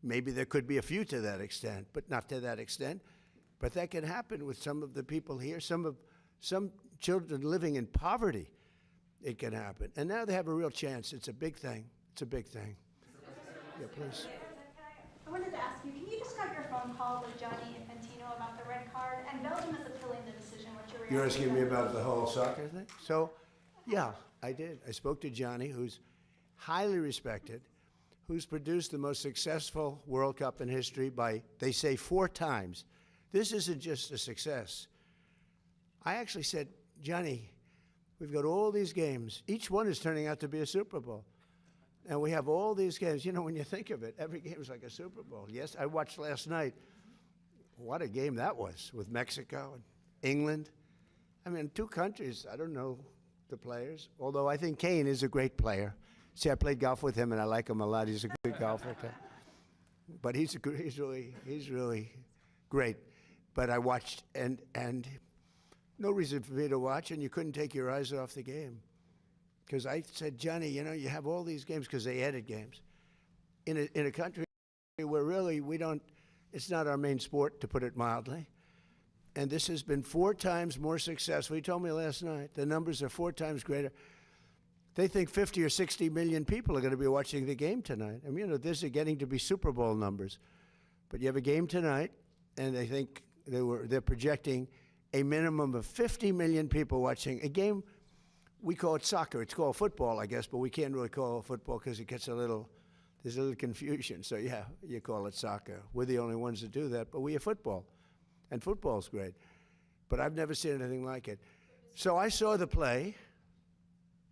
Maybe there could be a few to that extent, but not to that extent. But that can happen with some of the people here, some children living in poverty. It can happen. And now they have a real chance. It's a big thing. It's a big thing. Yeah, please. I wanted to ask you, can you describe your phone call with Gianni Infantino about the red card? And Belgium is appealing the decision. What's your reaction? You're asking me about the whole soccer thing? So, yeah, I did. I spoke to Gianni, who's highly respected, who's produced the most successful World Cup in history by, they say, 4 times. This isn't just a success. I actually said, Johnny, we've got all these games. Each one is turning out to be a Super Bowl. And we have all these games. You know, when you think of it, every game is like a Super Bowl. Yes, I watched last night. What a game that was with Mexico and England. I mean, 2 countries, I don't know the players, although I think Kane is a great player. See, I played golf with him, and I like him a lot. He's a good golfer. But he's really great. But I watched, and no reason for me to watch, and you couldn't take your eyes off the game. Because I said, Johnny, you know, you have all these games, because they added games. In a country where really we don't, it's not our main sport, to put it mildly. And this has been 4 times more successful. He told me last night, the numbers are 4 times greater. They think 50 or 60 million people are going to be watching the game tonight. I mean, you know, this is getting to be Super Bowl numbers. But you have a game tonight, and they think they're projecting a minimum of 50 million people watching a game. We call it soccer. It's called football, I guess, but we can't really call it football because it gets there's a little confusion. So yeah, you call it soccer. We're the only ones that do that, but we have football, and football's great. But I've never seen anything like it. So I saw the play,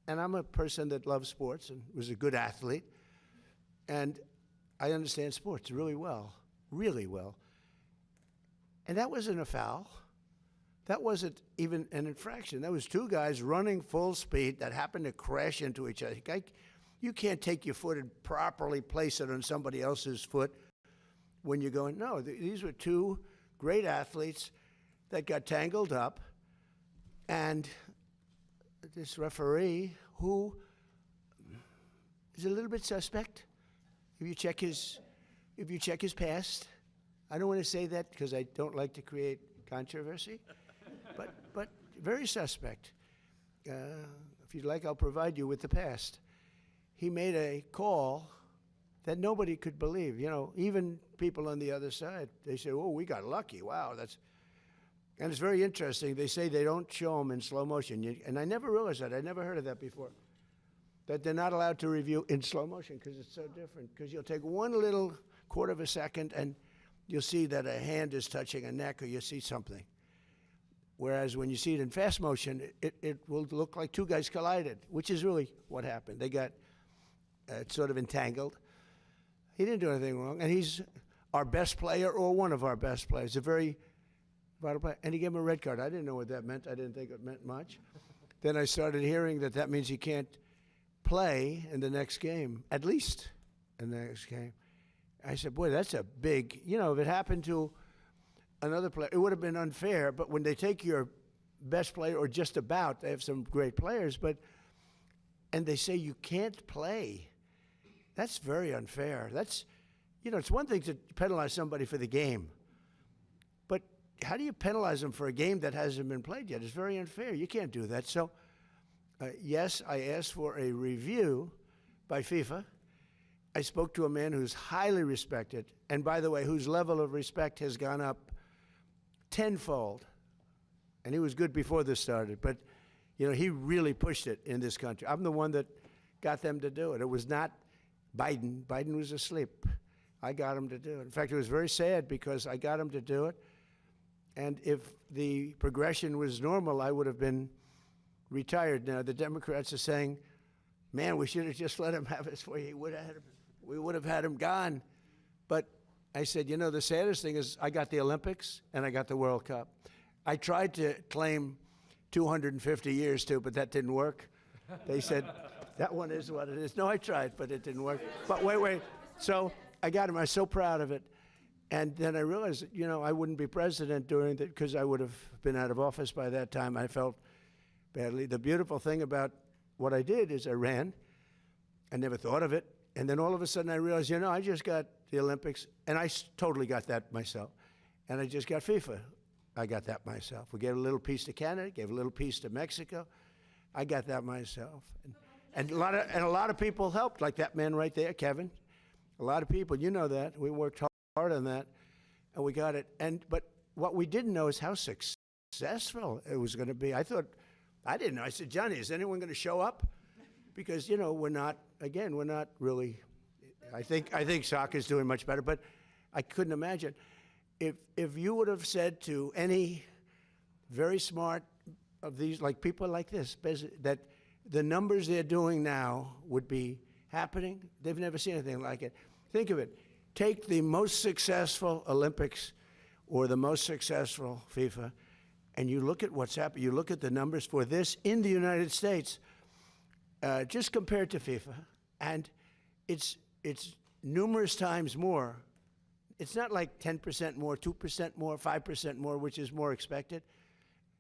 and I'm a person that loves sports and was a good athlete, and I understand sports really well, really well. And that wasn't a foul. That wasn't even an infraction. That was 2 guys running full speed that happened to crash into each other. You can't take your foot and properly place it on somebody else's foot when you're going, no, these were 2 great athletes that got tangled up, and this referee, who is a little bit suspect, if you check his past. I don't want to say that because I don't like to create controversy, but very suspect. If you'd like, I'll provide you with the past. He made a call that nobody could believe. You know, even people on the other side, they say, oh, we got lucky. Wow, and it's very interesting. They say they don't show them in slow motion. And I never realized that. I never heard of that before, that they're not allowed to review in slow motion because it's so different. Because you'll take 1 little quarter of a second and you'll see that a hand is touching a neck, or you see something. Whereas when you see it in fast motion, it will look like 2 guys collided, which is really what happened. They got sort of entangled. He didn't do anything wrong, and he's our best player or one of our best players, a very vital player. And he gave him a red card. I didn't know what that meant. I didn't think it meant much. Then I started hearing that means he can't play in the next game, at least in the next game. I said, boy, that's a big, you know, if it happened to another player, it would have been unfair. But when they take your best player, or just about, they have some great players, and they say you can't play, that's very unfair. That's, you know, it's one thing to penalize somebody for the game, how do you penalize them for a game that hasn't been played yet? It's very unfair. You can't do that. So, yes, I asked for a review by FIFA. I spoke to a man who's highly respected, and by the way, whose level of respect has gone up tenfold. And he was good before this started, but you know, he really pushed it in this country. I'm the one that got them to do it. It was not Biden. Biden was asleep. I got him to do it. In fact, it was very sad because I got him to do it. And if the progression was normal, I would have been retired now. The Democrats are saying, man, we should have just let him have his way. We would have had him gone. But I said, you know, the saddest thing is I got the Olympics and I got the World Cup. I tried to claim 250 years too, but that didn't work. They said, that one is what it is. No, I tried, but it didn't work. But wait. So I got him. I was so proud of it. And then I realized that, you know, I wouldn't be president during that because I would have been out of office by that time. I felt badly. The beautiful thing about what I did is I ran. I never thought of it. And then all of a sudden I realized, you know, I just got the Olympics, and I totally got that myself. And I just got FIFA. I got that myself. We gave a little piece to Canada, gave a little piece to Mexico. I got that myself. And a lot of people helped, like that man right there, Kevin. A lot of people, you know that. We worked hard on that, and we got it. But what we didn't know is how successful it was going to be. I didn't know. I said, Johnny, is anyone going to show up? Because, you know, we're not really, I think soccer's doing much better, but I couldn't imagine. If you would have said to any very smart of these, like people like this, that the numbers they're doing now would be happening, they've never seen anything like it. Think of it. Take the most successful Olympics or the most successful FIFA, and you look at what's happened. You look at the numbers for this in the United States, just compared to FIFA, and it's numerous times more. It's not like 10% more, 2% more, 5% more, which is more expected.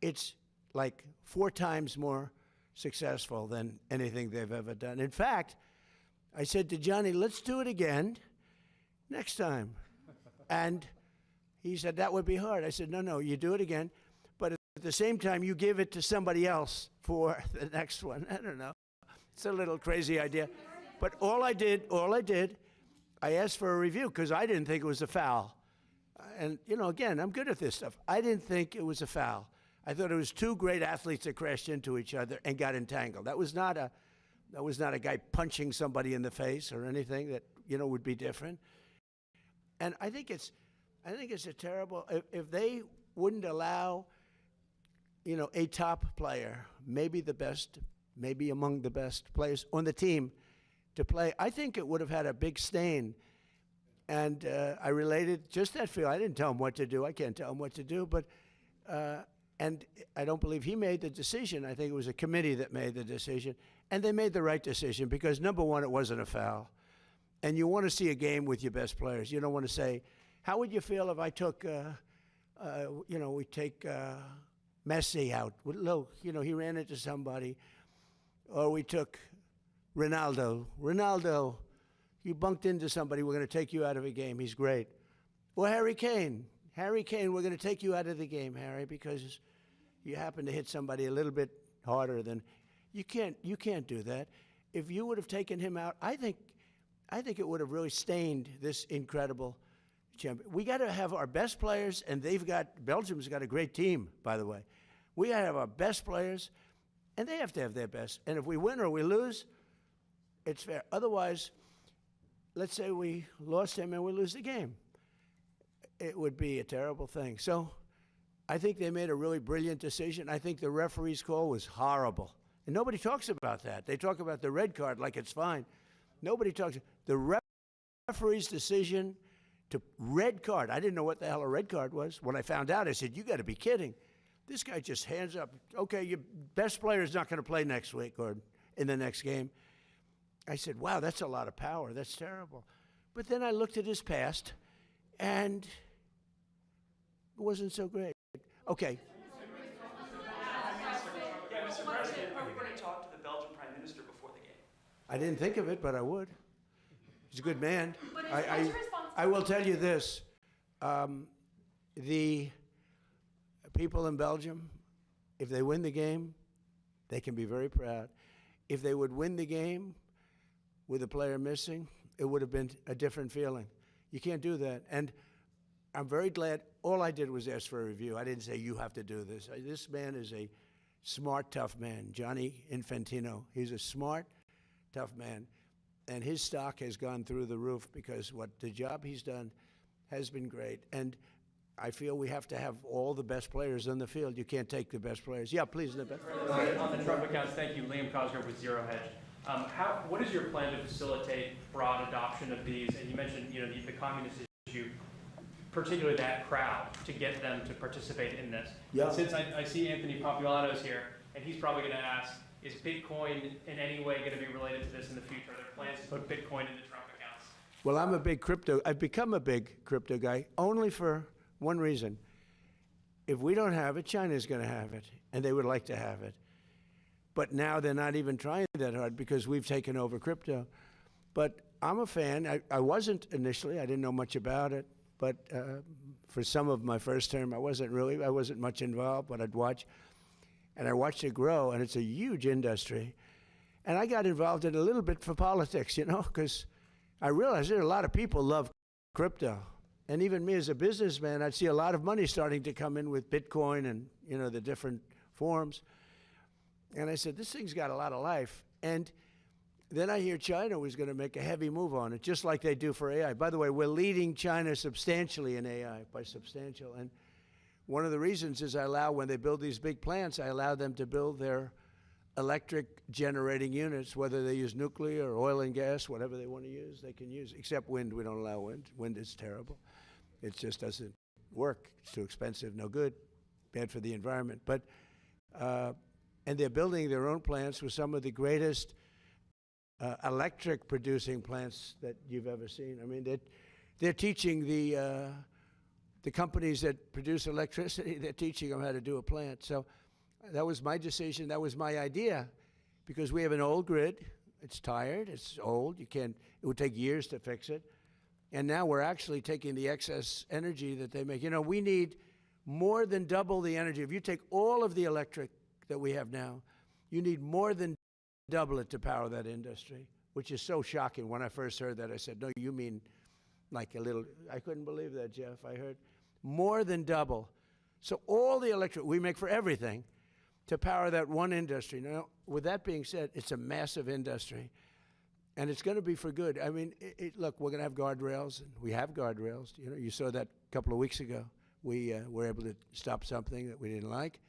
It's like 4 times more successful than anything they've ever done. In fact, I said to Johnny, let's do it again next time. And he said, that would be hard. I said, no, you do it again, but at the same time, you give it to somebody else for the next one. I don't know. It's a little crazy idea. But all I did, I asked for a review because I didn't think it was a foul. And, you know, again, I'm good at this stuff. I didn't think it was a foul. I thought it was 2 great athletes that crashed into each other and got entangled. That was not a guy punching somebody in the face or anything that, you know, would be different. And I think it's a terrible, if they wouldn't allow, you know, a top player, maybe the best, maybe among the best players on the team, to play, I think it would have had a big stain. And I related just that feel. I didn't tell him what to do. I can't tell him what to do. But and I don't believe he made the decision. I think it was a committee that made the decision. And they made the right decision because, number one, it wasn't a foul. And you want to see a game with your best players. You don't want to say, how would you feel if I took, you know, we take Messi out? Look, you know, he ran into somebody. Or we took Ronaldo, you bunked into somebody, we're going to take you out of a game. He's great. Or Harry Kane, we're going to take you out of the game, Harry, because you happen to hit somebody a little bit harder than you can't do that. If you would have taken him out, I think it would have really stained this incredible champion. We got to have our best players, and Belgium's got a great team, by the way. We got to have our best players, and they have to have their best. And if we win or we lose, it's fair. Otherwise, let's say we lost him and we lose the game. It would be a terrible thing. So I think they made a really brilliant decision. I think the referee's call was horrible. And nobody talks about that. They talk about the red card like it's fine. Nobody talks. The referee's decision to red card. I didn't know what the hell a red card was. When I found out, I said, you got to be kidding. This guy just hands up. Okay, your best player is not going to play next week or in the next game. I said, wow, that's a lot of power. That's terrible. But then I looked at his past, and it wasn't so great. Okay. Yeah, Mr. President, are you going to talk to the Belgian Prime Minister before the game? I didn't think of it, but I would. He's a good man. I will tell you this. people in Belgium, if they win the game, they can be very proud. If they would win the game with a player missing, it would have been a different feeling. You can't do that. And I'm very glad. All I did was ask for a review. I didn't say, you have to do this. This man is a smart, tough man, Gianni Infantino. He's a smart, tough man. And his stock has gone through the roof because the job he's done has been great. And I feel we have to have all the best players on the field. You can't take the best players. Yeah, please, the best. On the Trump accounts, thank you. Liam Cosgrove with Zero Hedge. What is your plan to facilitate broad adoption of these? And you mentioned, the communist issue, particularly that crowd, to get them to participate in this. Yeah. Since I see Anthony Populano's here, and he's probably going to ask, is Bitcoin in any way going to be related to this in the future? Are there plans to put Bitcoin into Trump accounts? Well, I've become a big crypto guy only for one reason. If we don't have it, China's going to have it, and they would like to have it. But now they're not even trying that hard because we've taken over crypto. But I'm a fan. I wasn't initially. I didn't know much about it. But for some of my first term, I wasn't much involved, but I'd watch. And I watched it grow, and it's a huge industry. And I got involved in it a little bit for politics, because I realized there are a lot of people love crypto. And even me as a businessman, I'd see a lot of money starting to come in with Bitcoin and, the different forms. And I said, this thing's got a lot of life. And then I hear China was going to make a heavy move on it, just like they do for AI. By the way, we're leading China substantially in AI, by substantial. And one of the reasons is when they build these big plants, I allow them to build their electric generating units, whether they use nuclear or oil and gas, whatever they want to use, they can use, except wind. We don't allow wind. Wind is terrible. It just doesn't work. It's too expensive, no good, bad for the environment. But, and they're building their own plants with some of the greatest electric producing plants that you've ever seen. I mean, they're teaching the companies that produce electricity, they're teaching them how to do a plant. So that was my decision. That was my idea, because we have an old grid. It's tired. It's old. It would take years to fix it. And now we're actually taking the excess energy that they make. We need more than double the energy. If you take all of the electric that we have now, you need more than double it to power that industry, which is so shocking. When I first heard that, I said, no, you mean like a little, I couldn't believe that, Jeff. I heard more than double. So all the electric we make for everything to power that one industry. Now, with that being said, it's a massive industry, and it's going to be for good. I mean, look, we're going to have guardrails, and we have guardrails. You saw that a couple of weeks ago. We were able to stop something that we didn't like.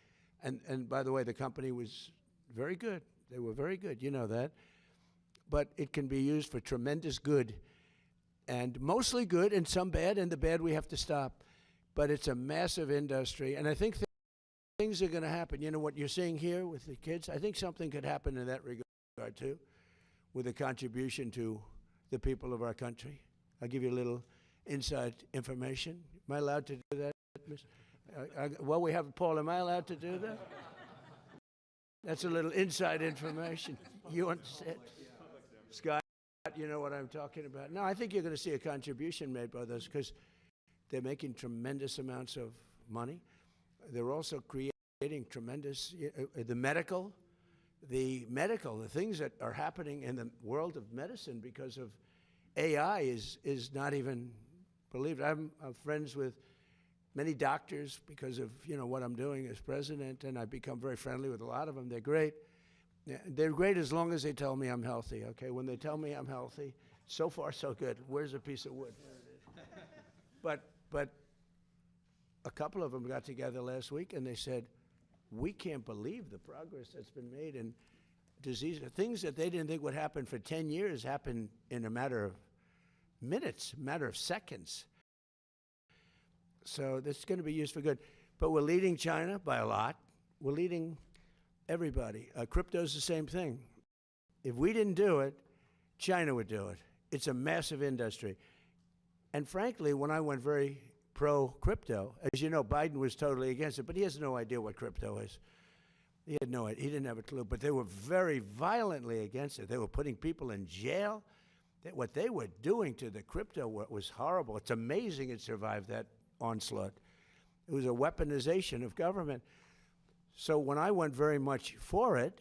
And by the way, the company was very good. They were very good. You know that. But it can be used for tremendous good, and mostly good and some bad, and the bad we have to stop. But it's a massive industry, and I think things are going to happen. What you're seeing here with the kids, I think something could happen in that regard too, with a contribution to the people of our country. I'll give you a little inside information. Am I allowed to do that? Well, we have Paul. Am I allowed to do that? That's a little inside information. You understand? Scott, you know what I'm talking about. No, I think you're going to see a contribution made by those, because they're making tremendous amounts of money. They're also creating tremendous, the medical, the things that are happening in the world of medicine because of AI is not even believed. I'm friends with many doctors because of what I'm doing as president, and I've become very friendly with a lot of them. They're great. They're great as long as they tell me I'm healthy. Okay, when they tell me I'm healthy, so far so good. Where's a piece of wood? But a couple of them got together last week and they said, we can't believe the progress that's been made in disease. Things that they didn't think would happen for 10 years happen in a matter of minutes, a matter of seconds. So this is going to be used for good. But we're leading China by a lot. We're leading everybody. Crypto's the same thing. If we didn't do it, China would do it. It's a massive industry. And frankly, when I went very pro-crypto, as you know, Biden was totally against it, but he has no idea what crypto is. He had no idea. He didn't have a clue. But they were very violently against it. They were putting people in jail. What they were doing to the crypto was horrible. It's amazing it survived that onslaught. It was a weaponization of government. So when I went very much for it,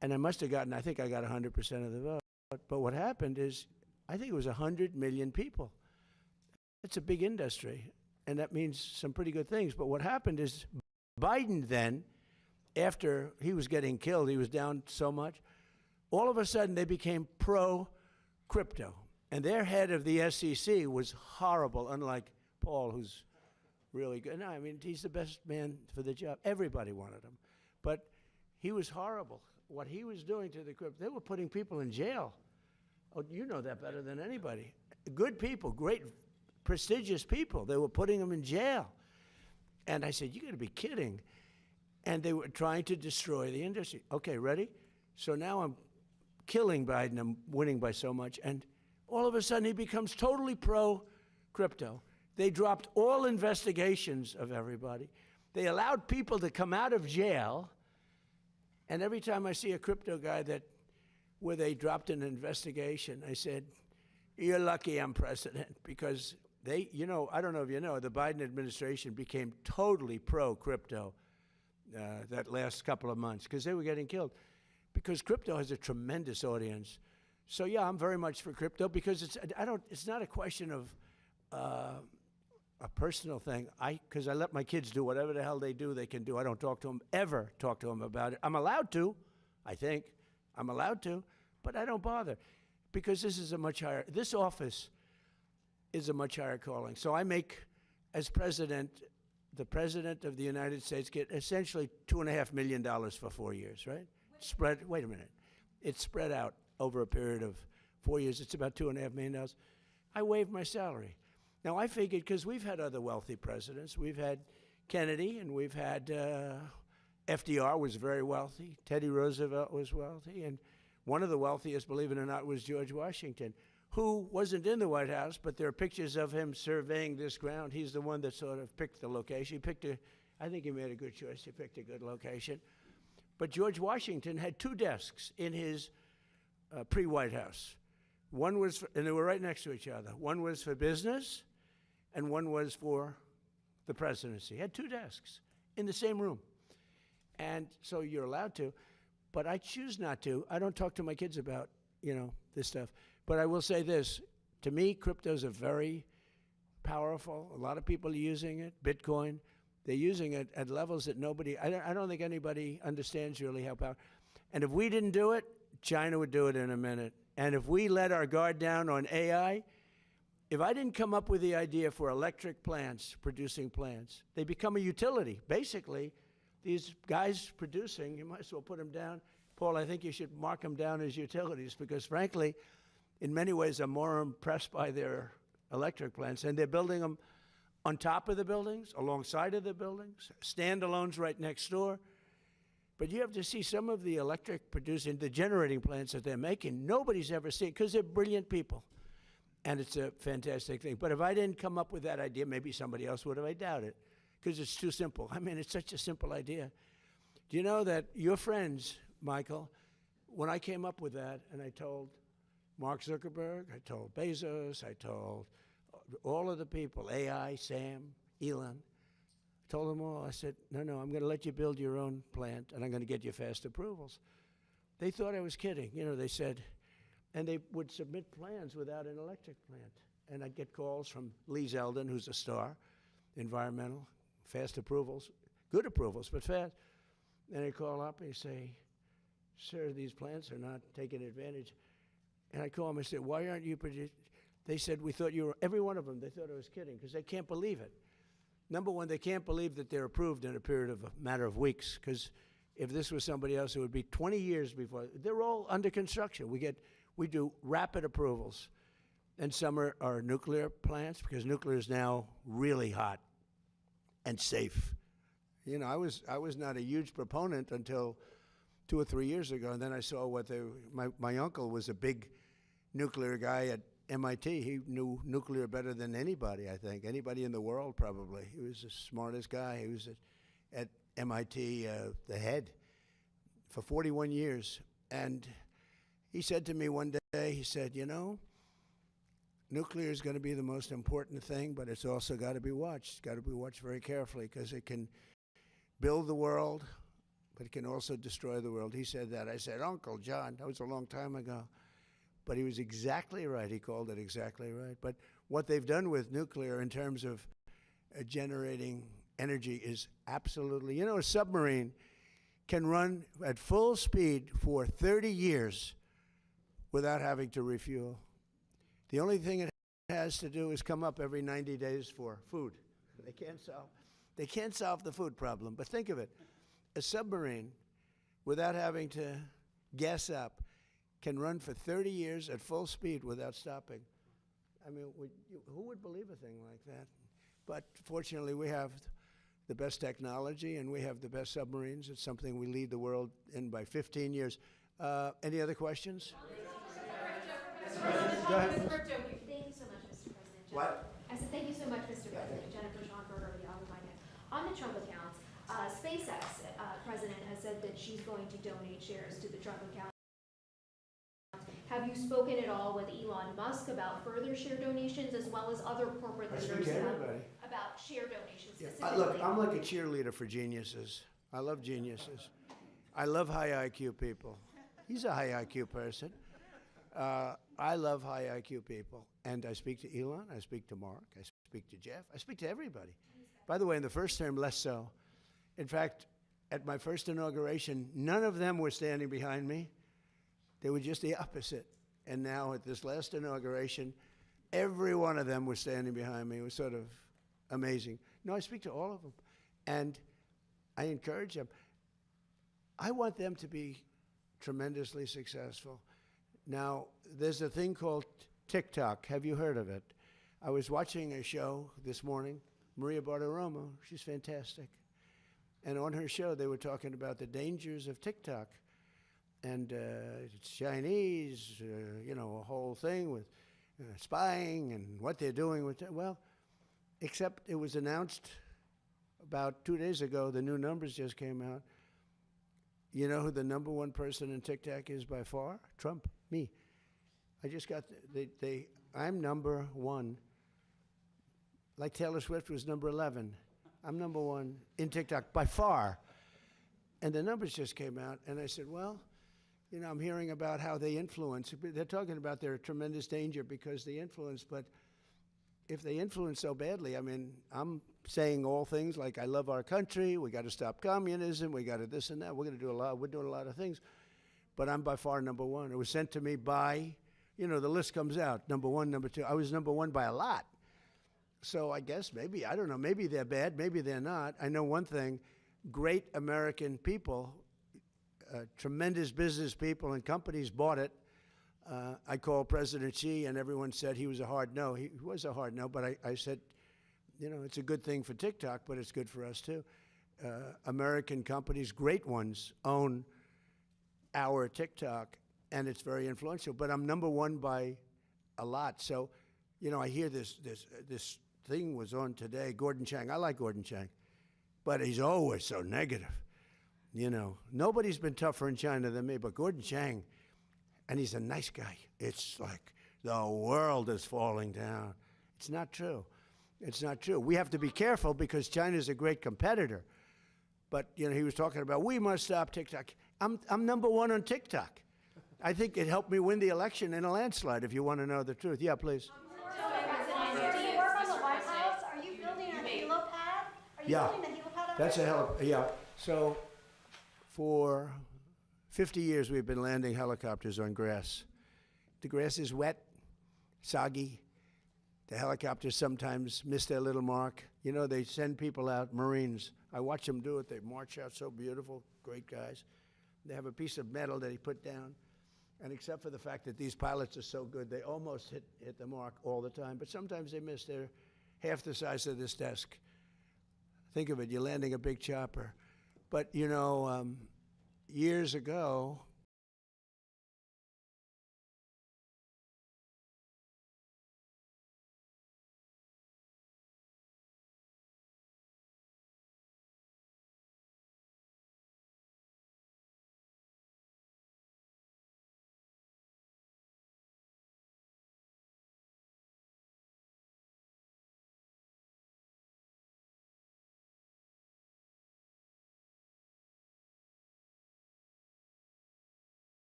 and I must have gotten, I think I got 100% of the vote, but what happened is, I think it was 100 million people. It's a big industry, and that means some pretty good things. But what happened is Biden then, after he was getting killed, he was down so much, all of a sudden they became pro-crypto. And their head of the SEC was horrible, unlike Paul, who's really good. No, I mean, he's the best man for the job. Everybody wanted him. But he was horrible. What he was doing to the crypto, they were putting people in jail. Oh, you know that better than anybody. Good people, great, prestigious people. They were putting them in jail. And I said, you got to be kidding. And they were trying to destroy the industry. Okay, ready? So now I'm killing Biden. I'm winning by so much. And all of a sudden, he becomes totally pro-crypto. They dropped all investigations of everybody. They allowed people to come out of jail. And every time I see a crypto guy where they dropped an investigation, I said, you're lucky I'm president, because they, you know, I don't know if you know, the Biden administration became totally pro-crypto that last couple of months, because they were getting killed. Because crypto has a tremendous audience. So yeah, I'm very much for crypto, because it's not a question of a personal thing. Because I let my kids do whatever the hell they do, they can do. I don't ever talk to them about it. I'm allowed to, I think. I'm allowed to, but I don't bother, because this is this office is a much higher calling. So I make, as president, the president of the United States get essentially $2.5 million for 4 years, right? Wait a minute. It's spread out over a period of 4 years. It's about $2.5 million. I waived my salary. Now, I figured, because we've had other wealthy presidents. We've had Kennedy, and we've had FDR was very wealthy. Teddy Roosevelt was wealthy. And one of the wealthiest, believe it or not, was George Washington, who wasn't in the White House, but there are pictures of him surveying this ground. He's the one that sort of picked the location. I think he made a good choice. He picked a good location. But George Washington had 2 desks in his pre-White House. One was, and they were right next to each other. One was for business, and one was for the presidency. He had 2 desks in the same room. And so you're allowed to, but I choose not to. I don't talk to my kids about, this stuff. But I will say this, to me, cryptos are very powerful. A lot of people are using it. Bitcoin, they're using it at levels that I don't think anybody understands really how powerful. And if we didn't do it, China would do it in a minute. And if we let our guard down on AI, if I didn't come up with the idea for electric plants, producing plants, they become a utility. Basically, these guys producing, you might as well put them down. Paul, I think you should mark them down as utilities, because frankly, in many ways, I'm more impressed by their electric plants. And they're building them on top of the buildings, alongside of the buildings, standalones right next door. But you have to see some of the electric producing, the generating plants that they're making, nobody's ever seen, because they're brilliant people. And it's a fantastic thing. But if I didn't come up with that idea, maybe somebody else would have. I doubt it, because it's too simple. I mean, it's such a simple idea. Do you know that your friends, Michael, when I came up with that, and I told Mark Zuckerberg, I told Bezos, I told all of the people, AI, Sam, Elon, I told them all, I said, no, I'm going to let you build your own plant, and I'm going to get you fast approvals. They thought I was kidding. They said, and they would submit plans without an electric plant. And I'd get calls from Lee Zeldin, who's a star, environmental, fast approvals, good approvals, but fast. And I'd call up and he'd say, sir, these plants are not taking advantage. And I call them and say, why aren't you producing? They said, we thought you were, every one of them, they thought I was kidding, because they can't believe it. Number one, they can't believe that they're approved in a period of a matter of weeks, because if this was somebody else, it would be 20 years before. They're all under construction. We do rapid approvals. And some are nuclear plants, because nuclear is now really hot and safe. I was not a huge proponent until 2 or 3 years ago, and then I saw my uncle was a big nuclear guy at MIT. He knew nuclear better than anybody, I think. Anybody in the world, probably. He was the smartest guy. He was at MIT, the head, for 41 years. And he said to me one day, he said, nuclear is going to be the most important thing, but it's also got to be watched. It's got to be watched very carefully because it can build the world, but it can also destroy the world. He said that. I said, Uncle John, that was a long time ago. But he was exactly right. He called it exactly right. But what they've done with nuclear in terms of generating energy is absolutely, you know, a submarine can run at full speed for 30 years without having to refuel. The only thing it has to do is come up every 90 days for food. They can't solve the food problem. But think of it, a submarine, without having to gas up, can run for 30 years at full speed without stopping. I mean, who would believe a thing like that? But fortunately, we have the best technology and we have the best submarines. It's something we lead the world in by 15 years. Any other questions? Go ahead. Thank you so much, Mr. President. What? I said thank you so much, Mr. President. Jennifer Schonberger of the Yahoo Finance. On the Trump accounts, SpaceX president has said that she's going to donate shares to the Trump account. Have you spoken at all with Elon Musk about further share donations as well as other corporate leaders about share donations? Yeah. Look, I'm like a cheerleader for geniuses. I love geniuses. I love high IQ people. He's a high IQ person. I love high IQ people. And I speak to Elon, I speak to Mark, I speak to Jeff, I speak to everybody. By the way, in the first term, less so. In fact, at my first inauguration, none of them were standing behind me. They were just the opposite. And now at this last inauguration, every one of them was standing behind me. It was sort of amazing. No, I speak to all of them. And I encourage them. I want them to be tremendously successful. Now, there's a thing called TikTok. Have you heard of it? I was watching a show this morning, Maria Bartiromo. She's fantastic. And on her show, they were talking about the dangers of TikTok. And it's Chinese, you know, a whole thing with spying and what they're doing with it. Well, except it was announced about 2 days ago, the new numbers just came out. You know who the #1 person in TikTok is by far? Trump, me. I just got, I'm #1. Like Taylor Swift was #11. I'm #1 in TikTok by far. And the numbers just came out, and I said, well, you know, I'm hearing about how they influence. They're talking about their tremendous danger because they influence, but if they influence so badly, I mean, I'm saying all things like I love our country, we got to stop communism, we got to this and that, we're going to do a lot, we're doing a lot of things, but I'm by far #1. It was sent to me by, you know, the list comes out, #1, #2. I was #1 by a lot. So I guess maybe, I don't know, maybe they're bad, maybe they're not. I know one thing, great American people, tremendous business people and companies bought it. I called President Xi and everyone said he was a hard no. He was a hard no, but I said, you know, it's a good thing for TikTok, but it's good for us too. American companies, great ones, own our TikTok and it's very influential, but I'm #1 by a lot. So, you know, I hear this thing was on today, Gordon Chang. I like Gordon Chang, but he's always so negative. You know, nobody's been tougher in China than me, but Gordon Chang, and he's a nice guy. It's like the world is falling down. It's not true. It's not true. We have to be careful because China's a great competitor. But, you know, he was talking about, we must stop TikTok. I'm #1 on TikTok. I think it helped me win the election in a landslide, if you want to know the truth. Yeah, please. Do you work on the White House? Are you building a helipad? Are you building the helipad? That's a helipad, yeah. So for 50 years, we've been landing helicopters on grass. The grass is wet, soggy. The helicopters sometimes miss their little mark. You know, they send people out, Marines. I watch them do it. They march out so beautiful, great guys. They have a piece of metal that he put down. And except for the fact that these pilots are so good, they almost hit the mark all the time. But sometimes they miss. They're half the size of this desk. Think of it, you're landing a big chopper. But, you know, years ago,